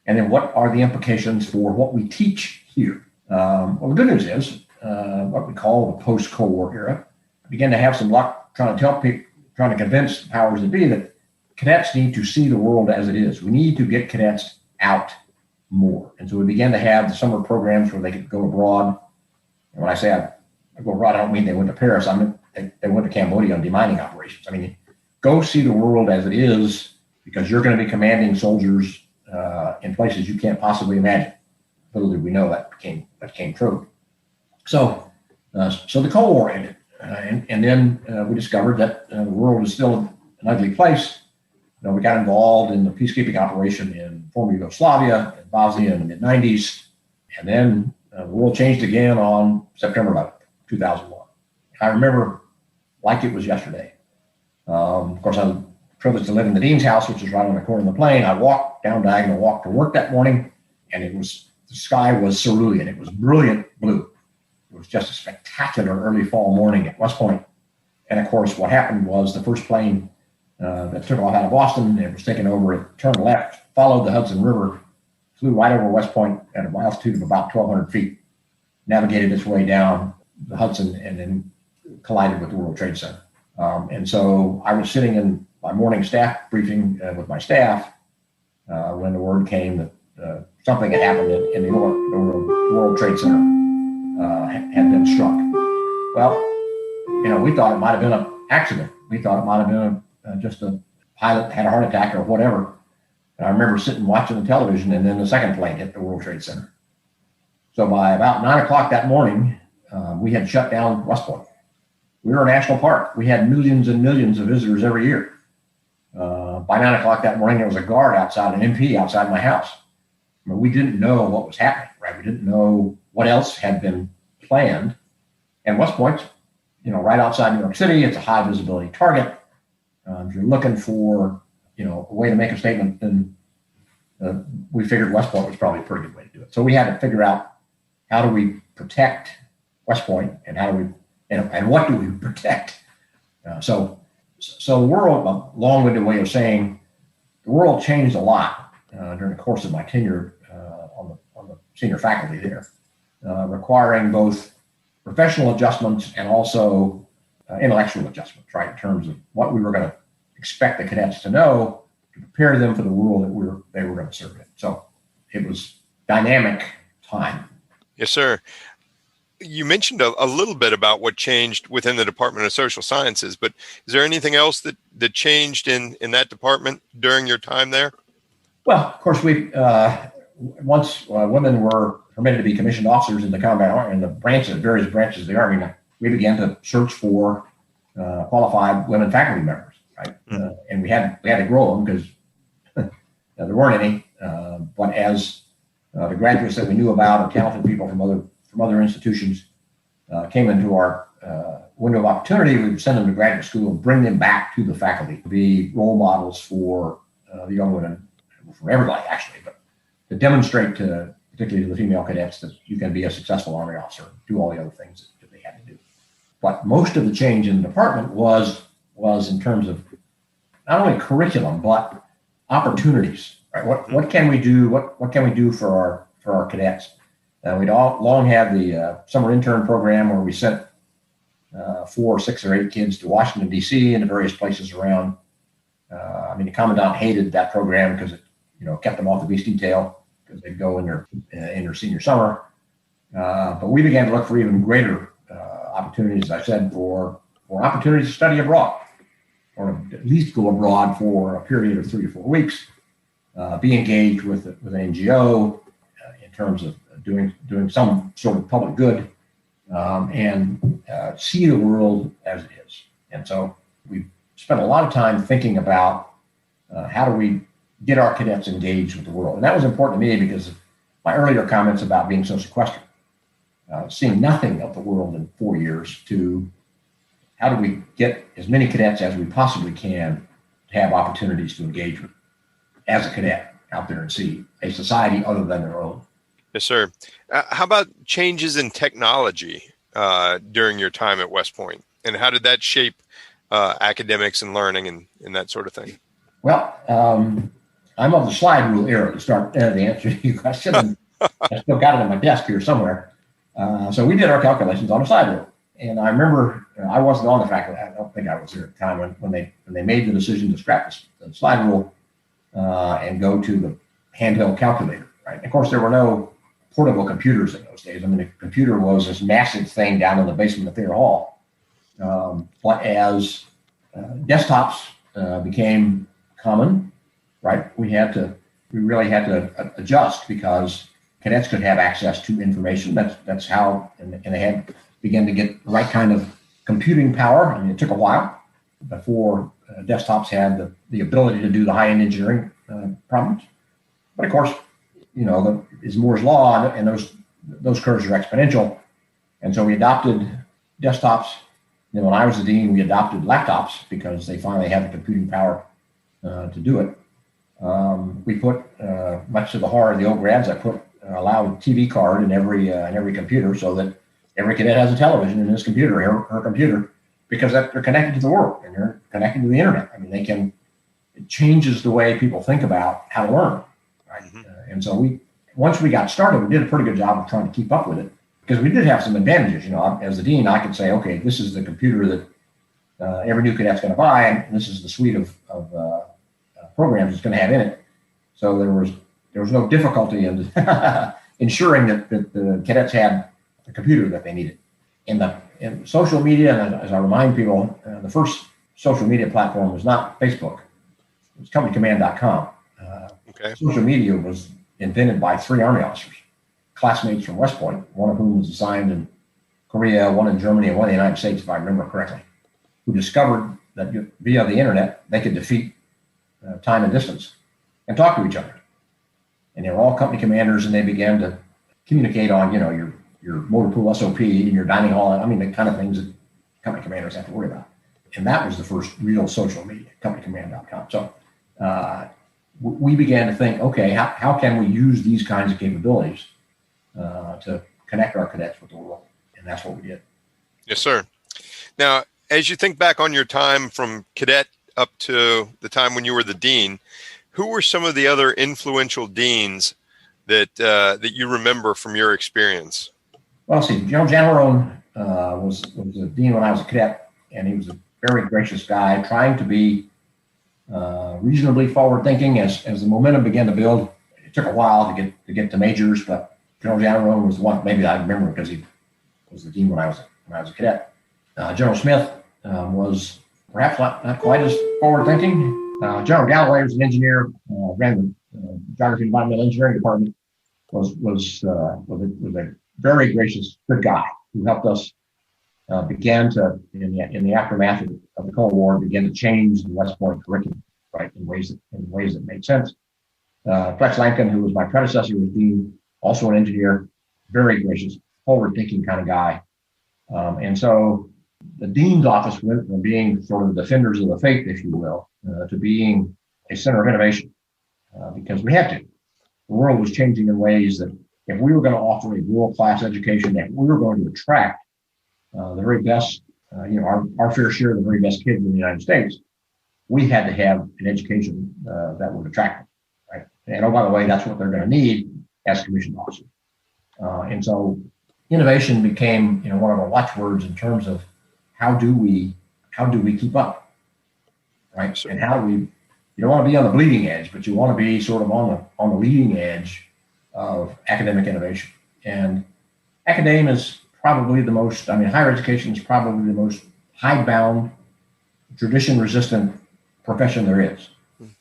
And then what are the implications for what we teach here? Well, the good news is what we call the post-Cold War era. I began to have some luck trying to convince powers that be that cadets need to see the world as it is. We need to get cadets out more. And so we began to have the summer programs where they could go abroad. And when I say I go abroad, I don't mean they went to Paris. I mean they went to Cambodia on demining operations. I mean, go see the world as it is, because you're going to be commanding soldiers in places you can't possibly imagine. Little did we know that became true. So the Cold War ended, and then we discovered that the world was still an ugly place. We got involved in the peacekeeping operation in former Yugoslavia, in Bosnia in the mid-'90s, and then the world changed again on September 11th, 2001. I remember like it was yesterday. Of course, I was privileged to live in the dean's house, which is right on the corner of the plain. I walked down Diagonal Walk to work that morning, and the sky was cerulean. It was brilliant blue. It was just a spectacular early fall morning at West Point. And of course, what happened was the first plane that took off out of Boston, it was taken over, it turned left, followed the Hudson River, flew right over West Point at an altitude of about 1,200 feet, navigated its way down the Hudson, and then collided with the World Trade Center. And so I was sitting in my morning staff briefing with my staff when the word came that something had happened in the World Trade Center. had been struck. Well, we thought it might have been an accident. We thought it might have been just a pilot had a heart attack or whatever. And I remember sitting watching the television, and then the second plane hit the World Trade Center. So by about 9 o'clock that morning, we had shut down West Point. We were a national park. We had millions and millions of visitors every year. By 9 o'clock that morning, there was a guard outside, an MP outside my house. I mean, we didn't know what was happening, right? We didn't know what else had been planned. And West Point's, right outside New York City. It's a high visibility target. If you're looking for, a way to make a statement, then we figured West Point was probably a pretty good way to do it. So we had to figure out, how do we protect West Point, and how do we, and what do we protect? So the world, a long-winded way of saying, the world changed a lot during the course of my tenure on the senior faculty there, requiring both professional adjustments and also intellectual adjustments, right, in terms of what we were going to expect the cadets to know to prepare them for the world that they were going to serve in. So it was dynamic time. Yes, sir. You mentioned a little bit about what changed within the Department of Social Sciences, but is there anything else that changed in that department during your time there? Well, of course, once women were permitted to be commissioned officers in the combat army, in the various branches of the Army, we began to search for qualified women faculty members, right? And we had to grow them because there weren't any. But as the graduates that we knew about, or talented people from other institutions, came into our window of opportunity, we would send them to graduate school and bring them back to the faculty to be role models for the young women, for everybody actually, but to demonstrate particularly to the female cadets, that you can be a successful Army officer, do all the other things that they had to do. But most of the change in the department was in terms of not only curriculum, but opportunities, right? What can we do? What can we do for our cadets? We'd long had the summer intern program where we sent 4, 6, or 8 kids to Washington, D.C. and to various places around. The commandant hated that program because it, kept them off the beast detail because they'd go in their senior summer. But we began to look for even greater opportunities, as I said, for opportunities to study abroad, or at least go abroad for a period of 3 or 4 weeks, be engaged with an NGO in terms of doing some sort of public good, and see the world as it is. And so we spent a lot of time thinking about how do we get our cadets engaged with the world. And that was important to me because of my earlier comments about being so sequestered, seeing nothing of the world in 4 years, to how do we get as many cadets as we possibly can to have opportunities to engage with as a cadet out there and see a society other than their own. Yes, sir. How about changes in technology during your time at West Point, and how did that shape academics and learning and that sort of thing? Well, I'm of the slide rule era to start the answer to your question. And I still got it on my desk here somewhere. So we did our calculations on a slide rule. And I remember I wasn't on the faculty. I don't think I was there at the time when they made the decision to scrap the slide rule and go to the handheld calculator. Right. And of course, there were no portable computers in those days. The computer was this massive thing down in the basement of Thayer Hall. But as desktops became common, right, we really had to adjust because cadets could have access to information. That's how, and they began to get the right kind of computing power. It took a while before desktops had the ability to do the high-end engineering problems. But of course, is Moore's law, and those curves are exponential. And so we adopted desktops. When I was the dean, we adopted laptops because they finally had the computing power to do it. We put, much to the horror of the old grads, I put allowed TV card in every computer so that every cadet has a television in his computer, her computer, because they're connected to the world and they're connected to the internet. It changes the way people think about how to learn, right? Mm-hmm. And so once we got started, we did a pretty good job of trying to keep up with it because we did have some advantages. As the dean, I could say, okay, this is the computer that every new cadet's going to buy, and this is the suite of programs it's going to have in it. So there was no difficulty in ensuring that the cadets had computer that they needed. In social media, and as I remind people, the first social media platform was not Facebook. It was companycommand.com. Okay. Social media was invented by 3 Army officers, classmates from West Point, one of whom was assigned in Korea, one in Germany, and one in the United States, if I remember correctly, who discovered that via the internet, they could defeat time and distance and talk to each other. And they were all company commanders, and they began to communicate on, your motor pool SOP and your dining hall. I mean, the kind of things that company commanders have to worry about. And that was the first real social media, companycommand.com. So we began to think, okay, how can we use these kinds of capabilities to connect our cadets with the world? And that's what we did. Yes, sir. Now, as you think back on your time from cadet up to the time when you were the dean, who were some of the other influential deans that you remember from your experience? Well, see, General Janarone was the dean when I was a cadet, and he was a very gracious guy, trying to be reasonably forward-thinking as the momentum began to build. It took a while to get to majors, but General Janarone was the one. Maybe I remember because he was the dean when I was a cadet. General Smith was perhaps not quite as forward-thinking. General Galloway was an engineer, ran the Geography and Environmental Engineering Department. Was a very gracious, good guy who helped us began to, in the aftermath of the Cold War, begin to change the West Point curriculum, right, in ways that made sense. Flex Lankin, who was my predecessor, was dean, also an engineer, very gracious, forward-thinking kind of guy. And so the dean's office went from being sort of the defenders of the faith, if you will, to being a center of innovation, because we had to. The world was changing in ways that if we were going to offer a world-class education, that we were going to attract the very best, our fair share of the very best kids in the United States, we had to have an education that would attract them, right? And oh, by the way, that's what they're going to need as commissioned officers. And so innovation became, one of our watchwords in terms of how do we keep up, right? And how do we, you don't want to be on the bleeding edge, but you want to be sort of on the leading edge of academic innovation. And academia is probably higher education is probably the most hidebound, tradition-resistant profession there is.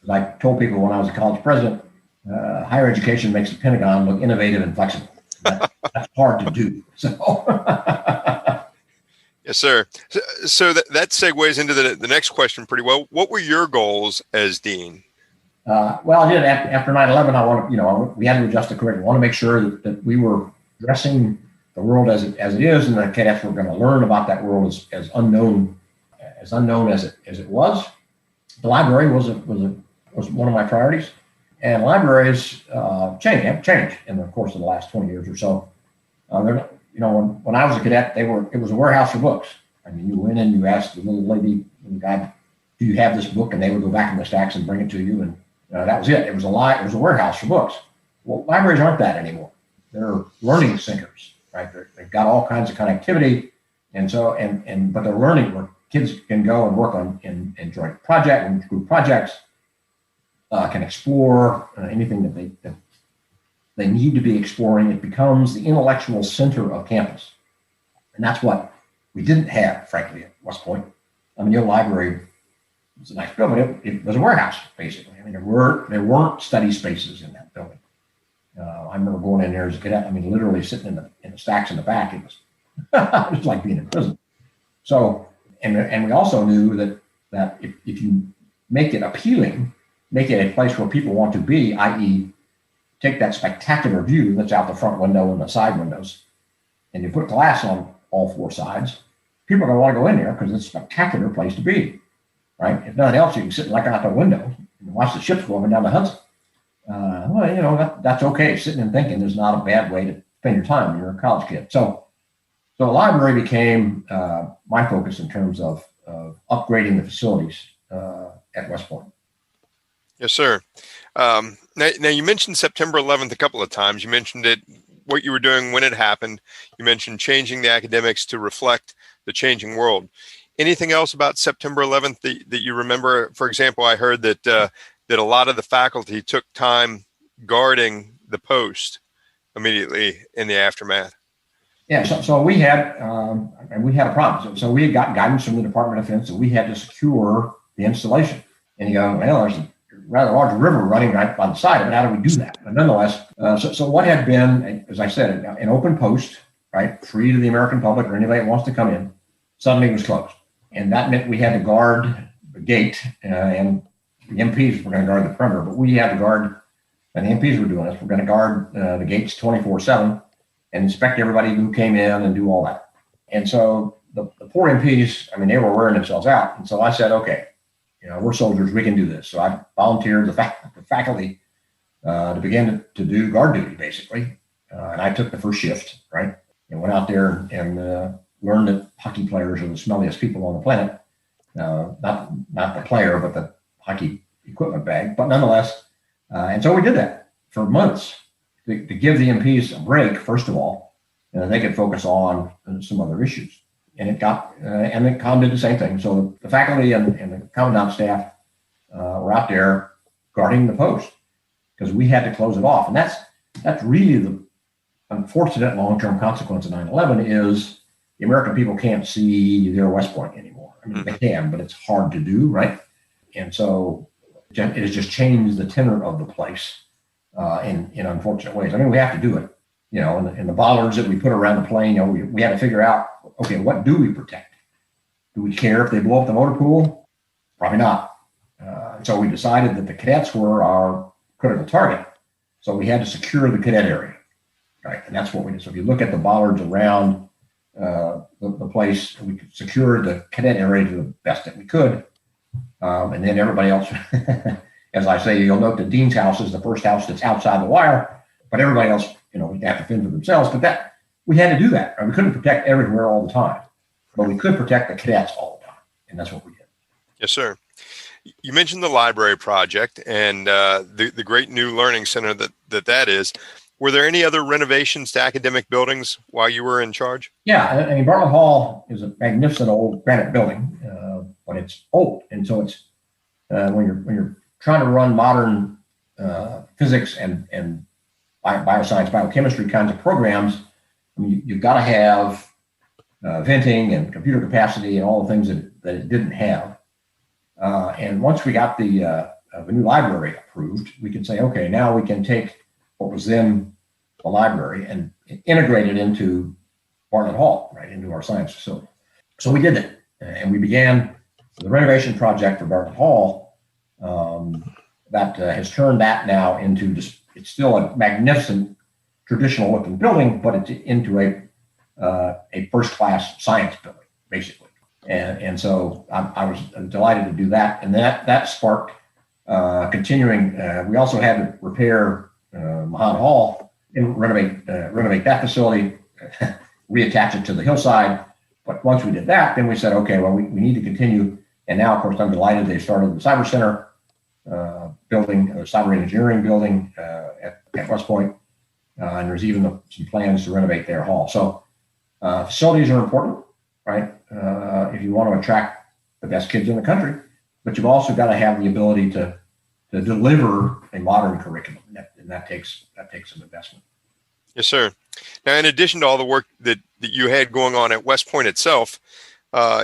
As I told people when I was a college president, higher education makes the Pentagon look innovative and flexible. That's hard to do. So, yes, sir. So that segues into the next question pretty well. What were your goals as dean? Well, I did after 9/11. We had to adjust the curriculum. I want to make sure that we were addressing the world as it is, and the cadets were going to learn about that world as unknown as it was. The library was one of my priorities, and libraries have changed in the course of the last 20 years or so. When I was a cadet, it was a warehouse for books. I mean, you went in, you asked the little lady, the guy, do you have this book? And they would go back in the stacks and bring it to you, and that was it. It was a warehouse for books. Well, libraries aren't that anymore. They're learning centers, right? They've got all kinds of connectivity, and so but they're learning where kids can go and work on in joint project and group projects, can explore anything that they need to be exploring. It becomes the intellectual center of campus, and that's what we didn't have, frankly, at West Point. I mean, your library was a nice building, but it was a warehouse, basically. I mean, there weren't study spaces in that building. I remember going in there as a cadet. I mean, literally sitting in the stacks in the back. It was like being in prison. So, and we also knew that if you make it appealing, make it a place where people want to be, i.e., take that spectacular view that's out the front window and the side windows, and you put glass on all 4 sides, people are going to want to go in there because it's a spectacular place to be, right? If nothing else, you can sit like out the window and watch the ships go up and down the Hudson. That's okay. Sitting and thinking is not a bad way to spend your time when you're a college kid. So the library became my focus in terms of upgrading the facilities at West Point. Yes, sir. Now you mentioned September 11th a couple of times. You mentioned it, what you were doing when it happened. You mentioned changing the academics to reflect the changing world. Anything else about September 11th that you remember? For example, I heard that a lot of the faculty took time guarding the post immediately in the aftermath. Yeah, so we had a problem. So we had got guidance from the Department of Defense that we had to secure the installation. And you go, well, there's a rather large river running right by the side of it. How do we do that? But nonetheless, so what had been, as I said, an open post, right, free to the American public or anybody that wants to come in, suddenly was closed. And that meant we had to guard the gate, and the MPs were going to guard the perimeter, but we had to guard, and the MPs were doing this, we're going to guard the gates 24/7 and inspect everybody who came in and do all that. And so the poor MPs, I mean, they were wearing themselves out. And so I said, okay, we're soldiers, we can do this. So I volunteered the faculty to begin to do guard duty, basically. And I took the first shift, right, and went out there and learned that hockey players are the smelliest people on the planet. Not the player, but the hockey equipment bag. But nonetheless, and so we did that for months to give the MPs a break, first of all, and they could focus on some other issues. And it got, and the comm did the same thing. So the faculty and the commandant staff were out there guarding the post because we had to close it off. And that's really the unfortunate long-term consequence of 9/11 is the American people can't see their West Point anymore. I mean, they can, but it's hard to do, right? And so it has just changed the tenor of the place in unfortunate ways. I mean, we have to do it, and the bollards that we put around the plane, we had to figure out, okay, what do we protect? Do we care if they blow up the motor pool? Probably not. So we decided that the cadets were our critical target. So we had to secure the cadet area, right? And that's what we did. So if you look at the bollards around the place, we could secure the cadet area to the best that we could. And then everybody else, as I say, you'll note that Dean's house is the first house that's outside the wire, but everybody else, they have to fend for themselves. But that we had to do that. We couldn't protect everywhere all the time, but we could protect the cadets all the time. And that's what we did. Yes, sir. You mentioned the library project and the great new learning center that is. Were there any other renovations to academic buildings while you were in charge? Yeah, I mean, Bartlett Hall is a magnificent old granite building, but it's old. And so it's when you're trying to run modern physics and bioscience, biochemistry kinds of programs, I mean, you've got to have venting and computer capacity and all the things that it didn't have. And once we got the new library approved, we could say, okay, now we can take what was then the library and integrate it into Bartlett Hall, right, into our science facility. So we did that, and we began the renovation project for Bartlett Hall that has turned that now into just, it's still a magnificent traditional looking building, but it's into a first-class science building, basically. And so I was delighted to do that. And that sparked continuing. We also had to repair Mahan Hall and renovate that facility, reattach it to the hillside. But once we did that, then we said, okay, well, we need to continue. And now, of course, I'm delighted they started the Cyber Center building, the cyber engineering building at West Point. And there's even some plans to renovate their hall. So facilities are important, right? If you want to attract the best kids in the country, but you've also got to have the ability to deliver a modern curriculum, and that takes some investment. Yes, sir. Now, in addition to all the work that you had going on at West Point itself,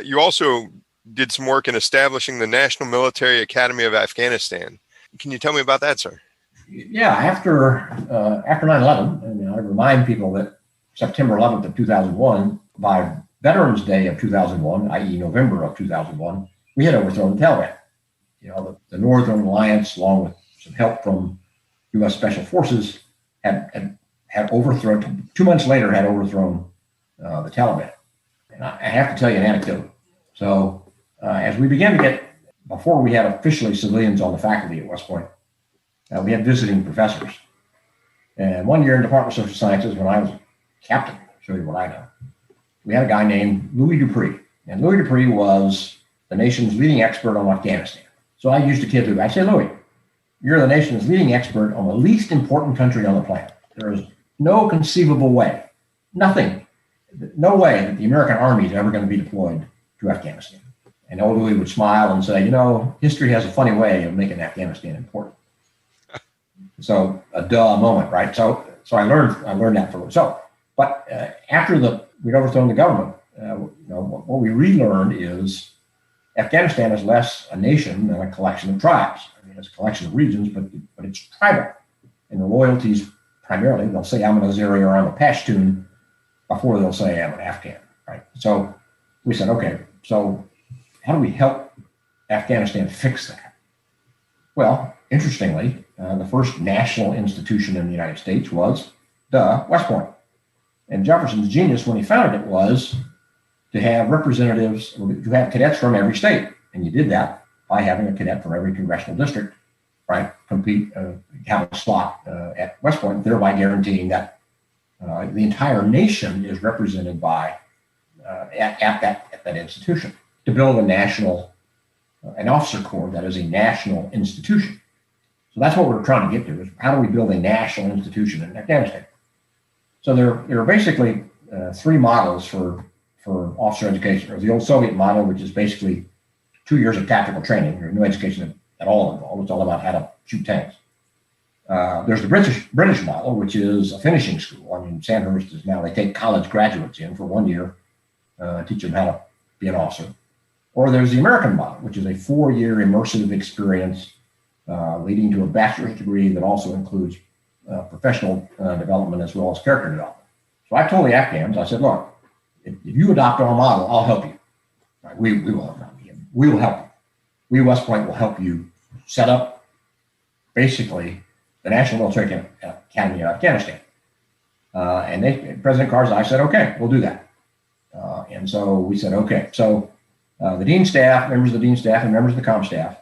you also did some work in establishing the National Military Academy of Afghanistan. Can you tell me about that, sir? Yeah, after 9/11, and I remind people that September 11th of 2001, by Veterans Day of 2001, i.e. November of 2001, we had overthrown the Taliban. The Northern Alliance, along with some help from U.S. Special Forces, had overthrown, 2 months later, had overthrown the Taliban. And I have to tell you an anecdote. So as we began to get, before we had officially civilians on the faculty at West Point, we had visiting professors. And one year in the Department of Social Sciences, when I was captain, I'll show you what I know, we had a guy named Louis Dupree. And Louis Dupree was the nation's leading expert on Afghanistan. So I used to kid Louis. I say, Louis, you're the nation's leading expert on the least important country on the planet. There is no conceivable way, no way that the American Army is ever going to be deployed to Afghanistan. And old Louis would smile and say, history has a funny way of making Afghanistan important. So a duh moment, right? So I learned that from him. So But after we'd overthrown the government, what we relearned is Afghanistan is less a nation than a collection of tribes. I mean, it's a collection of regions, but it's tribal. And the loyalties primarily, they'll say I'm an Azeri or I'm a Pashtun before they'll say I'm an Afghan, right? So we said, okay, so how do we help Afghanistan fix that? Well, interestingly, the first national institution in the United States was West Point. And Jefferson's genius when he founded it was to have representatives, to have cadets from every state. And you did that by having a cadet from every congressional district, right, compete, have a slot at West Point, thereby guaranteeing that the entire nation is represented by at that institution to build a national, an officer corps that is a national institution. So that's what we're trying to get to, is how do we build a national institution in Afghanistan? So there are basically three models for officer education, or the old Soviet model, which is basically 2 years of tactical training, or no education at all involved. It's all about how to shoot tanks. There's the British model, which is a finishing school. I mean, Sandhurst is now, they take college graduates in for 1 year, teach them how to be an officer. Or there's the American model, which is a 4-year immersive experience leading to a bachelor's degree that also includes professional development as well as character development. So I told the Afghans, I said, look, if you adopt our model, I'll help you. Right, we will help you. We will help you. We, West Point, will help you set up basically the National Military Academy of Afghanistan. And President Karzai said, okay, we'll do that. And so we said, okay. So the dean staff, members of the dean staff, and members of the comm staff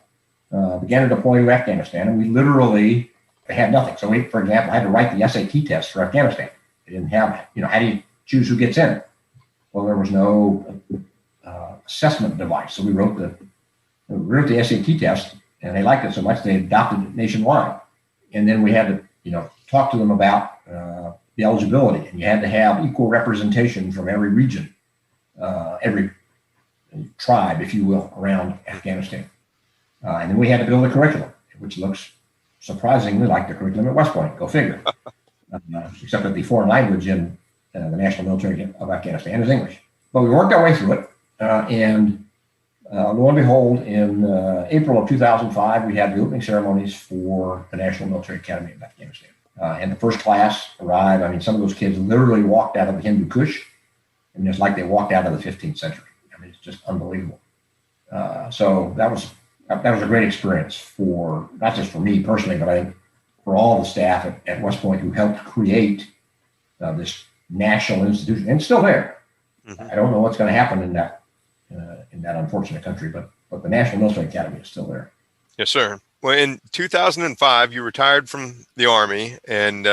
began to deploy to Afghanistan, and we literally had nothing. So we, for example, had to write the SAT test for Afghanistan. They didn't have, how do you choose who gets in? Well, there was no assessment device. So we wrote the SAT test, and they liked it so much they adopted it nationwide. And then we had to, talk to them about the eligibility, and you had to have equal representation from every region, every tribe, if you will, around Afghanistan. And then we had to build a curriculum, which looks surprisingly like the curriculum at West Point. Go figure. Except that the foreign language in the National Military of Afghanistan is English. But we worked our way through it, and lo and behold, in April of 2005, we had the opening ceremonies for the National Military Academy of Afghanistan. And the first class arrived. I mean, some of those kids literally walked out of the Hindu Kush, and it's like they walked out of the 15th century. I mean, it's just unbelievable. So that was a great experience for, not just for me personally, but I think for all the staff at West Point who helped create this national institution. And it's still there. Mm-hmm. I don't know what's going to happen in that unfortunate country, but the National Military Academy is still there. Yes, sir. Well, in 2005, you retired from the Army, and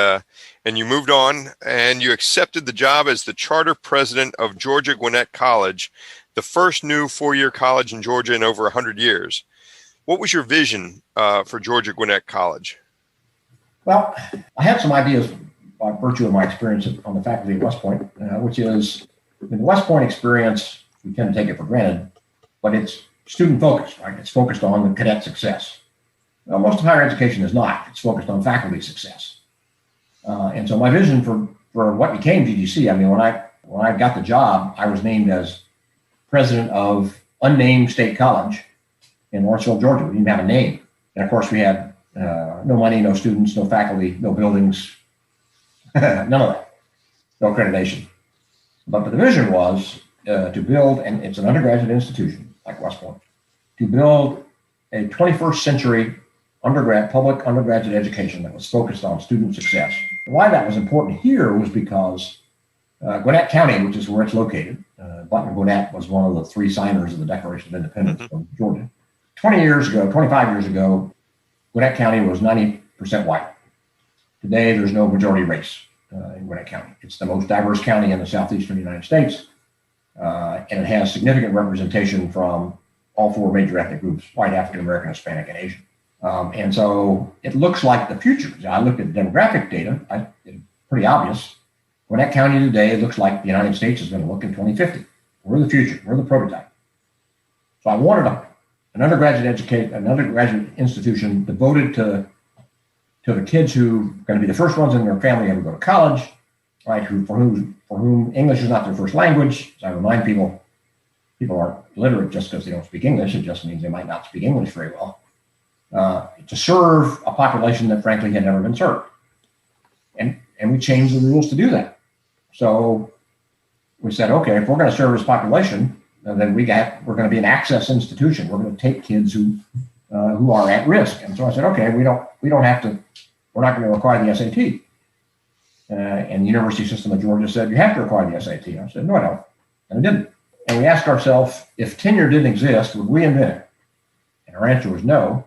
you moved on, and you accepted the job as the charter president of Georgia Gwinnett College, the first new 4-year college in Georgia in over 100 years. What was your vision for Georgia Gwinnett College? Well, I had some ideas by virtue of my experience on the faculty at West Point, which is in the West Point experience, we tend to take it for granted, but it's student focused, right? It's focused on the cadet success. Well, most of higher education is not. It's focused on faculty success. And so my vision for what became GGC, I mean, when I got the job, I was named as president of unnamed state college in Lawrenceville, Georgia. We didn't have a name. And of course, we had no money, no students, no faculty, no buildings, none of that, no accreditation. But the vision was to build, and it's an undergraduate institution like West Point, to build a 21st century public undergraduate education that was focused on student success. And why that was important here was because Gwinnett County, which is where it's located, Button Gwinnett was one of the 3 signers of the Declaration of Independence from Georgia. 25 years ago, Gwinnett County was 90% white. Today, there's no majority race in Gwinnett County. It's the most diverse county in the southeastern United States, and it has significant representation from all 4 major ethnic groups: white, African American, Hispanic, and Asian. And so it looks like the future. I looked at the demographic data, it's pretty obvious. Gwinnett County today looks like the United States is going to look in 2050. We're the future. We're the prototype. So I wanted an undergraduate institution devoted to the kids who are going to be the first ones in their family ever go to college, right? For whom English is not their first language. As I remind people aren't illiterate just because they don't speak English. It just means they might not speak English very well. To serve a population that frankly had never been served, and we changed the rules to do that. So we said, okay, if we're going to serve this population, then we're going to be an access institution. We're going to take kids who are at risk. And so I said, okay, we're not going to require the SAT. And the University System of Georgia said, you have to require the SAT. I said, no, I don't. And I didn't. And we asked ourselves, if tenure didn't exist, would we invent it? And our answer was no.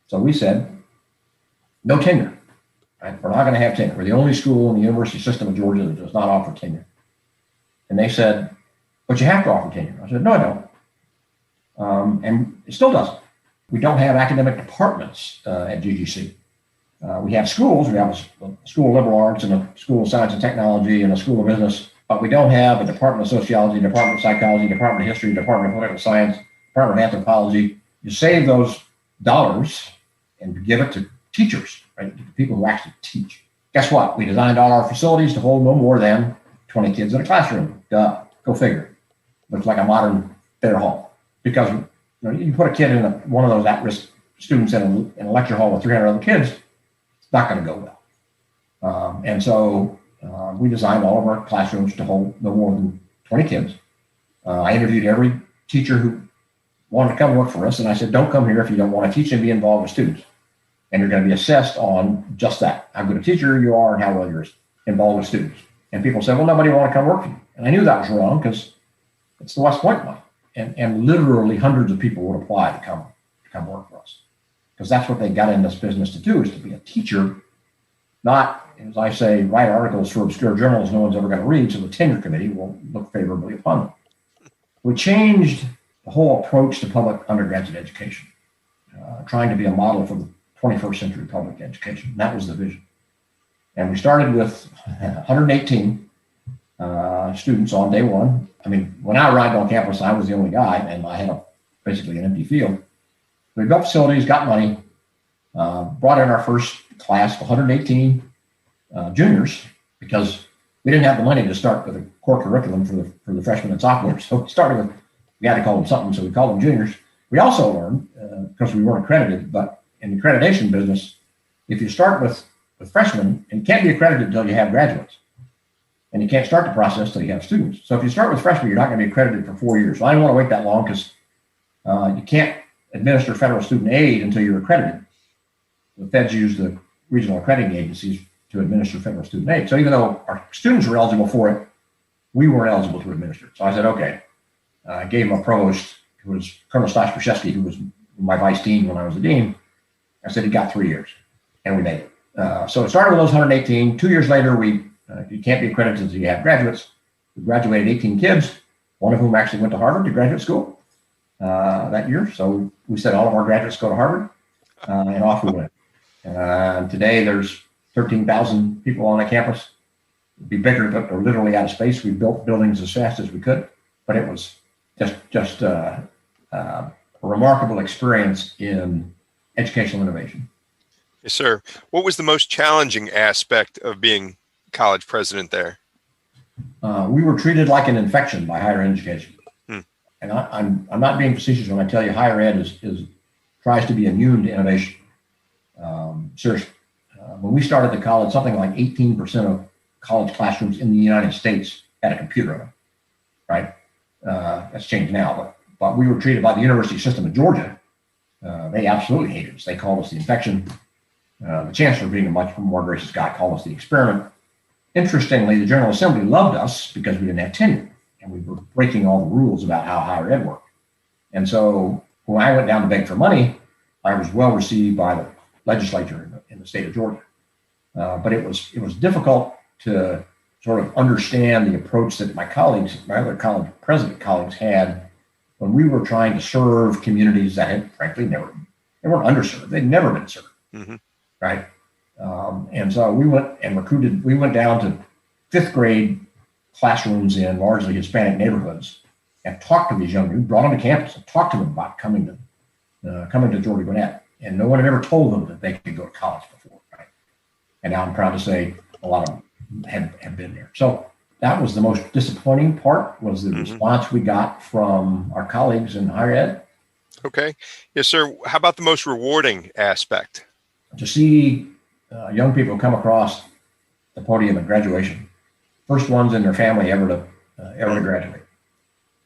So we said, no tenure. Right? We're not going to have tenure. We're the only school in the University System of Georgia that does not offer tenure. And they said, but you have to offer tenure. I said, no, I don't. And it still doesn't. We don't have academic departments at GGC. We have schools. We have a school of liberal arts and a school of science and technology and a school of business, but we don't have a department of sociology, department of psychology, department of history, department of political science, department of anthropology. You save those dollars and give it to teachers, right? To people who actually teach. Guess what? We designed all our facilities to hold no more than 20 kids in a classroom. Duh, go figure. Looks like a modern fair hall. Because you put a kid in one of those at-risk students in a lecture hall with 300 other kids, it's not going to go well. And so we designed all of our classrooms to hold no more than 20 kids. I interviewed every teacher who wanted to come work for us, and I said, don't come here if you don't want to teach and be involved with students. And you're going to be assessed on just that, how good a teacher you are and how well you're involved with students. And people said, well, nobody will want to come work for you. And I knew that was wrong because it's the West Point model. And literally hundreds of people would apply to come work for us. Because that's what they got in this business to do, is to be a teacher, not, as I say, write articles for obscure journals no one's ever going to read, so the tenure committee will look favorably upon them. We changed the whole approach to public undergraduate education, trying to be a model for the 21st century public education. That was the vision. And we started with 118 students on day one. I mean, when I arrived on campus, I was the only guy, and I had basically an empty field. We built facilities, got money, brought in our first class of 118 juniors, because we didn't have the money to start with a core curriculum for the freshmen and sophomores. So we started with, we had to call them something, so we called them juniors. We also learned, because we weren't accredited, but in the accreditation business, if you start with freshmen, and you can't be accredited until you have graduates. And you can't start the process until you have students. So if you start with freshmen, you're not going to be accredited for 4 years. So I didn't want to wait that long because you can't administer federal student aid until you're accredited. The feds use the regional accrediting agencies to administer federal student aid. So even though our students were eligible for it, we weren't eligible to administer it. So I said, okay. I gave him a provost, who was Colonel Stosh Brzezinski, who was my vice dean when I was the dean. I said he got 3 years, and we made it. So it started with those 118. 2 years later, you can't be accredited until you have graduates. We graduated 18 kids, one of whom actually went to Harvard to graduate school that year. So we said all of our graduates go to Harvard, and off we went. Today, there's 13,000 people on the campus. It'd be bigger, but we're literally out of space. We built buildings as fast as we could, but it was just a remarkable experience in educational innovation. Yes, sir. What was the most challenging aspect of being college president there? We were treated like an infection by higher education. And I'm not being facetious when I tell you higher ed tries to be immune to innovation. Seriously. When we started the college, something like 18% of college classrooms in the United States had a computer in them, right? That's changed now, but we were treated by the University System of Georgia. They absolutely hated us. They called us the infection. The chancellor, being a much more gracious guy, called us the experiment. Interestingly, the General Assembly loved us because we didn't have tenure, and we were breaking all the rules about how higher ed worked. And so when I went down to beg for money, I was well received by the legislature in the state of Georgia. But it was difficult to sort of understand the approach that my other college president colleagues had when we were trying to serve communities that had frankly they weren't underserved. They'd never been served. Mm-hmm. Right. And so we went down to fifth grade classrooms in largely Hispanic neighborhoods and talked to these young people, brought them to campus and talked to them about coming to Georgia Gwinnett. And no one had ever told them that they could go to college before. Right. And now I'm proud to say a lot of them have been there. So that was the most disappointing part, was the response we got from our colleagues in higher ed. Okay. Yes, sir. How about the most rewarding aspect? To see young people come across the podium at graduation, first ones in their family ever to graduate.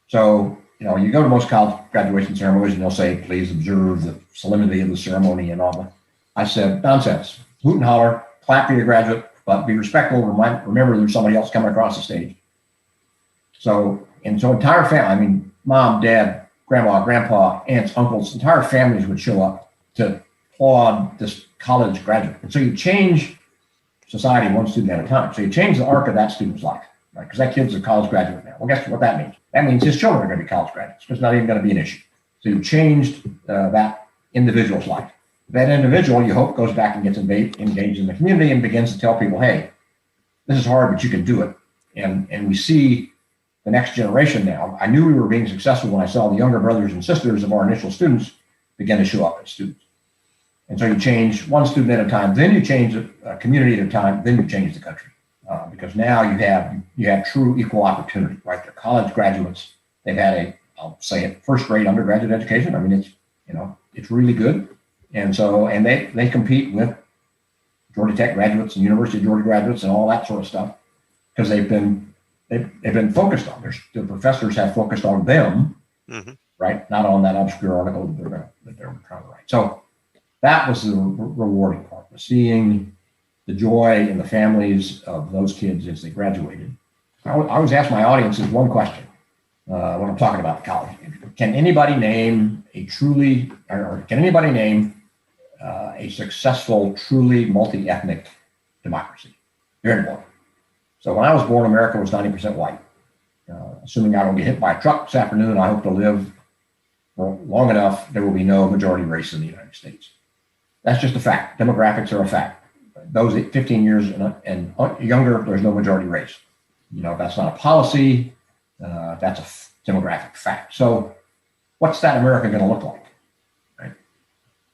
So, you go to most college graduation ceremonies and they'll say, please observe the solemnity of the ceremony and all that. I said, nonsense. Hoot and holler, clap for your graduate, but be respectful. Remember there's somebody else coming across the stage. So entire family, mom, dad, grandma, grandpa, aunts, uncles, entire families would show up to applaud this college graduate. And so you change society one student at a time. So you change the arc of that student's life, right? Because that kid's a college graduate now. Well, guess what that means? That means his children are going to be college graduates. It's not even going to be an issue. So you changed that individual's life. That individual, you hope, goes back and gets engaged in the community and begins to tell people, hey, this is hard, but you can do it. And we see the next generation now. I knew we were being successful when I saw the younger brothers and sisters of our initial students begin to show up as students. And so you change one student at a time, then you change a community at a time, then you change the country. Because now you have true equal opportunity, right? They're college graduates. They've had I'll say it, first-grade undergraduate education. It's really good. And they compete with Georgia Tech graduates and University of Georgia graduates and all that sort of stuff, because they've been focused on. The professors have focused on them, right? Not on that obscure article that they're trying to write. So that was the rewarding part, seeing the joy in the families of those kids as they graduated. I always ask my audiences one question when I'm talking about college. Can anybody name a successful, truly multi-ethnic democracy? Here in Florida. So when I was born, America was 90% white. Assuming I don't get hit by a truck this afternoon, I hope to live for long enough, there will be no majority race in the United States. That's just a fact. Demographics are a fact. Those 15 years and younger, there's no majority race. That's not a policy. That's a demographic fact. So what's that America going to look like? Right?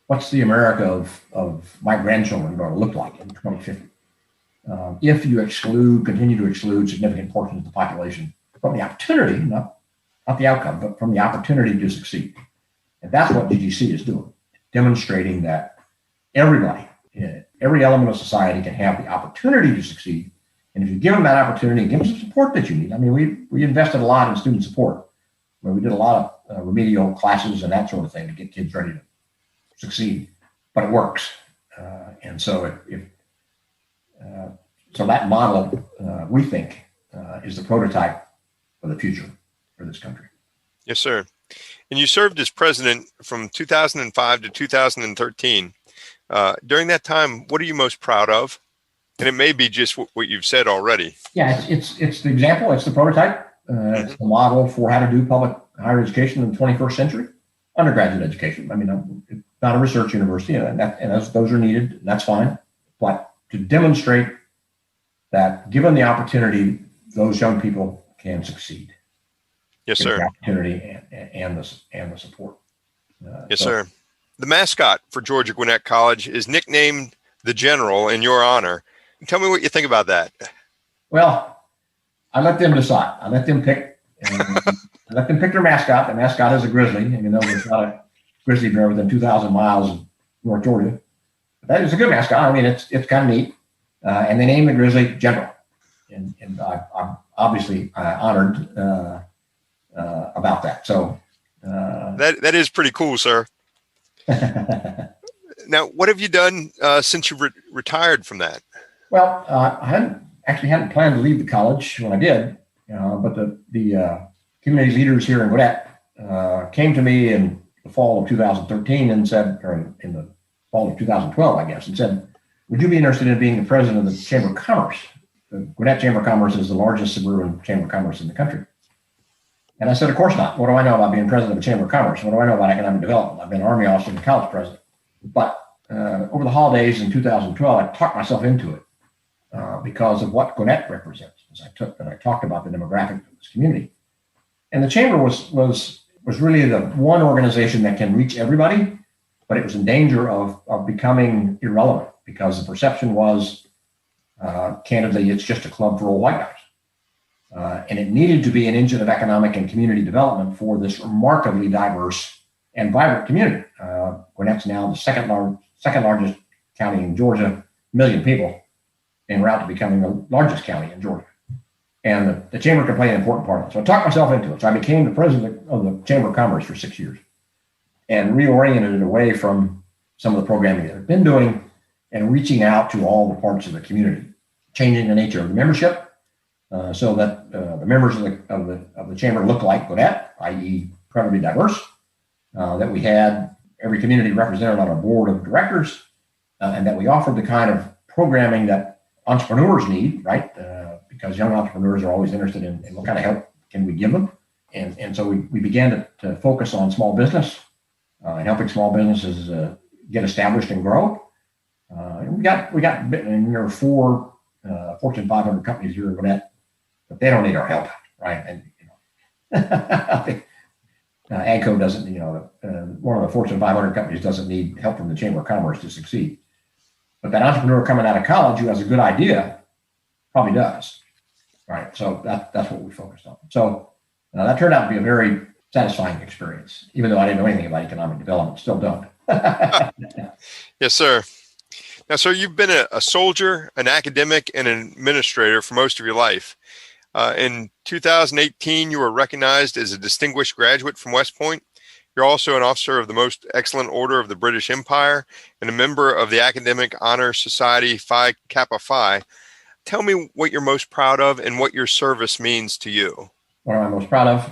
What's the America of my grandchildren going to look like in 2050? If you continue to exclude significant portions of the population from the opportunity, not the outcome, but from the opportunity to succeed. And that's what GGC is doing, demonstrating that everybody, every element of society can have the opportunity to succeed. And if you give them that opportunity, give them some support that you need. We invested a lot in student support, where we did a lot of remedial classes and that sort of thing to get kids ready to succeed, but it works. And so so that model, we think, is the prototype for the future for this country. Yes, sir. And you served as president from 2005 to 2013. During that time, what are you most proud of? And it may be just what you've said already. Yeah, it's the example. It's the prototype. It's the model for how to do public higher education in the 21st century. Undergraduate education. It's not a research university, and those are needed. And that's fine. But to demonstrate that, given the opportunity, those young people can succeed. Yes, sir. The opportunity and the support. Yes, sir. The mascot for Georgia Gwinnett College is nicknamed the General in your honor. Tell me what you think about that. Well, I let them decide. I let them pick. I let them pick their mascot. The mascot is a grizzly, and there's not a grizzly bear within 2,000 miles of North Georgia. But that is a good mascot. It's kind of neat. And they named the grizzly General, and I'm obviously honored about that. So that is pretty cool, sir. Now, what have you done since you retired from that? Well, I hadn't planned to leave the college when I did, but the community leaders here in Gwinnett came to me in the fall of 2013 and said, or in the fall of 2012, I guess, and said, would you be interested in being the president of the Chamber of Commerce? The Gwinnett Chamber of Commerce is the largest suburban chamber of commerce in the country. And I said, of course not. What do I know about being president of the Chamber of Commerce? What do I know about economic development? I've been an Army officer and college president. But over the holidays in 2012, I talked myself into it because of what Gwinnett represents. As I talked about the demographic of this community. And the Chamber was really the one organization that can reach everybody, but it was in danger of becoming irrelevant because the perception was Candidly, it's just a club for old white guys. And it needed to be an engine of economic and community development for this remarkably diverse and vibrant community. Gwinnett's now the second largest county in Georgia, 1 million people, en route to becoming the largest county in Georgia. And the chamber could play an important part of it. So I talked myself into it. So I became the president of the Chamber of Commerce for 6 years and reoriented it away from some of the programming that I've been doing and reaching out to all the parts of the community, changing the nature of the membership so that the members of the chamber look like Gwinnett, i.e. incredibly diverse, that we had every community represented on a board of directors, and that we offered the kind of programming that entrepreneurs need, right? Because young entrepreneurs are always interested in what kind of help can we give them. And so we began to focus on small business and helping small businesses get established and grow. And we got, and there are 4 Fortune 500 companies here in Gwinnett, but they don't need our help, right? And, I think AGCO doesn't, one of the Fortune 500 companies doesn't need help from the Chamber of Commerce to succeed. But that entrepreneur coming out of college who has a good idea probably does, right? So that's what we focused on. So that turned out to be a very satisfying experience, even though I didn't know anything about economic development, still don't. Yes, sir. Now, sir, you've been a soldier, an academic, and an administrator for most of your life. In 2018, you were recognized as a distinguished graduate from West Point. You're also an officer of the Most Excellent Order of the British Empire and a member of the Academic Honor Society Phi Kappa Phi. Tell me what you're most proud of and what your service means to you. What am I most proud of?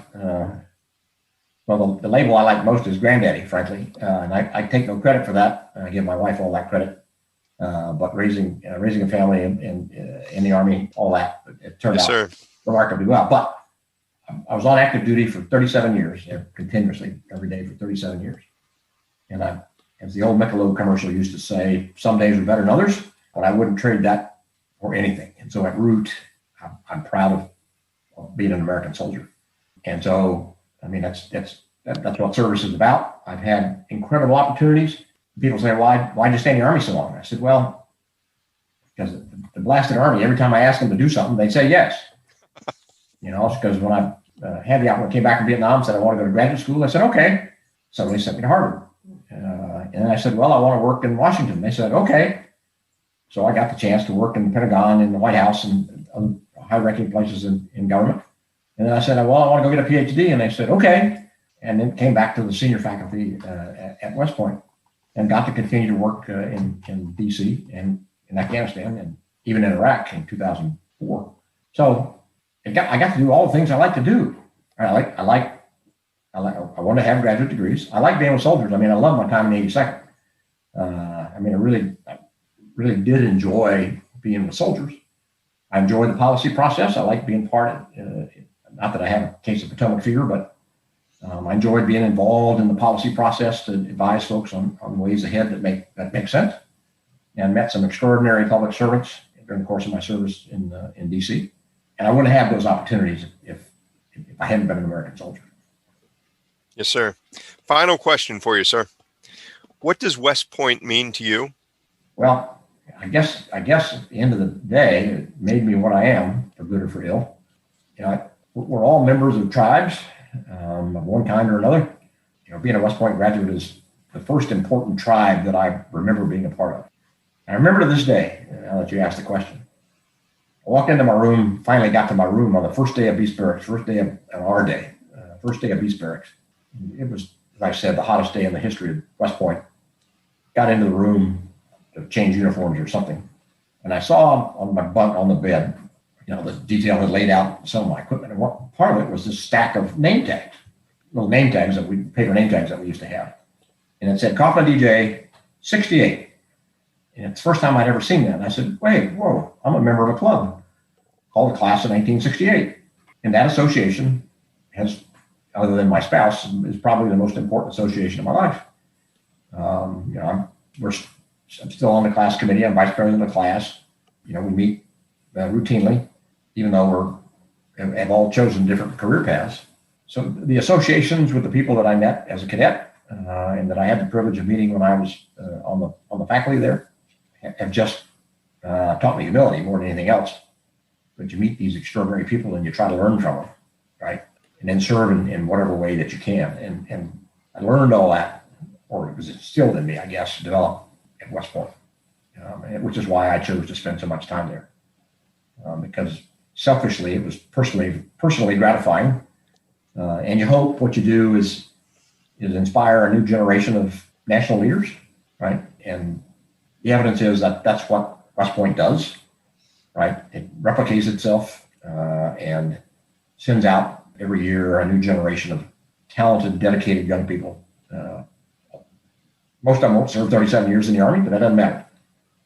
Well, the label I like most is granddaddy, frankly, and I take no credit for that. I give my wife all that credit. But raising a family in the Army, all that, it turned out remarkably well. But I was on active duty for 37 years, continuously, every day for 37 years. And as the old Michelob commercial used to say, some days are better than others, but I wouldn't trade that for anything. And so at root, I'm proud of being an American soldier. And so, I mean, that's what service is about. I've had incredible opportunities. People say, why'd you stay in the Army so long? I said, well, because the blasted Army, every time I asked them to do something, they'd say yes. It's because when I had the opportunity, came back from Vietnam, said I want to go to graduate school, I said, okay. So they sent me to Harvard. And I said, well, I want to work in Washington. They said, okay. So I got the chance to work in the Pentagon, in the White House, and other high-ranking places in government. And then I said, well, I want to go get a PhD. And they said, okay. And then came back to the senior faculty at West Point and got to continue to work in D.C. and in Afghanistan and even in Iraq in 2004. So I got to do all the things I like to do. I want to have graduate degrees. I like being with soldiers. I mean, I love my time in the 82nd. I really did enjoy being with soldiers. I enjoy the policy process. I like being part of it. Not that I have a case of Potomac fever, but I enjoyed being involved in the policy process to advise folks on ways ahead that make sense, and met some extraordinary public servants during the course of my service in D.C. And I wouldn't have those opportunities if I hadn't been an American soldier. Yes, sir. Final question for you, sir. What does West Point mean to you? Well, I guess at the end of the day, it made me what I am, for good or for ill. We're all members of tribes of one kind or another. Being a West Point graduate is the first important tribe that I remember being a part of. I remember to this day, now that you asked the question, I walked into my room, finally got to my room on the first day of Beast Barracks, first day of Beast Barracks. It was, as I said, the hottest day in the history of West Point. Got into the room to change uniforms or something. And I saw on my bunk on the bed, the detail had laid out some of my equipment. And part of it was this stack of name tags, little name tags paper name tags that we used to have. And it said Kaufman DJ 68. And it's the first time I'd ever seen that. And I said, whoa, I'm a member of a club called the Class of 1968. And that association has, other than my spouse, is probably the most important association of my life. I'm still on the class committee. I'm vice president of the class. We meet routinely, even though we have all chosen different career paths. So the associations with the people that I met as a cadet and that I had the privilege of meeting when I was on the faculty there have just taught me humility more than anything else. But you meet these extraordinary people and you try to learn from them, right? And then serve in whatever way that you can. And I learned all that, or it was instilled in me, I guess, developed at West Point, which is why I chose to spend so much time there. Because selfishly, it was personally gratifying. And you hope what you do is inspire a new generation of national leaders, right? And the evidence is that that's what West Point does, right? It replicates itself and sends out every year a new generation of talented, dedicated young people. Most of them won't serve 37 years in the Army, but that doesn't matter.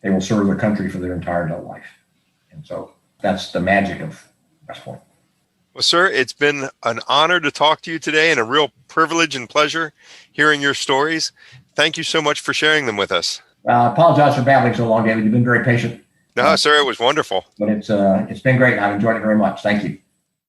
They will serve their country for their entire adult life. And so that's the magic of West Point. Well, sir, it's been an honor to talk to you today and a real privilege and pleasure hearing your stories. Thank you so much for sharing them with us. I apologize for babbling so long, David. You've been very patient. No, sir, it was wonderful. But it's been great. I've enjoyed it very much. Thank you.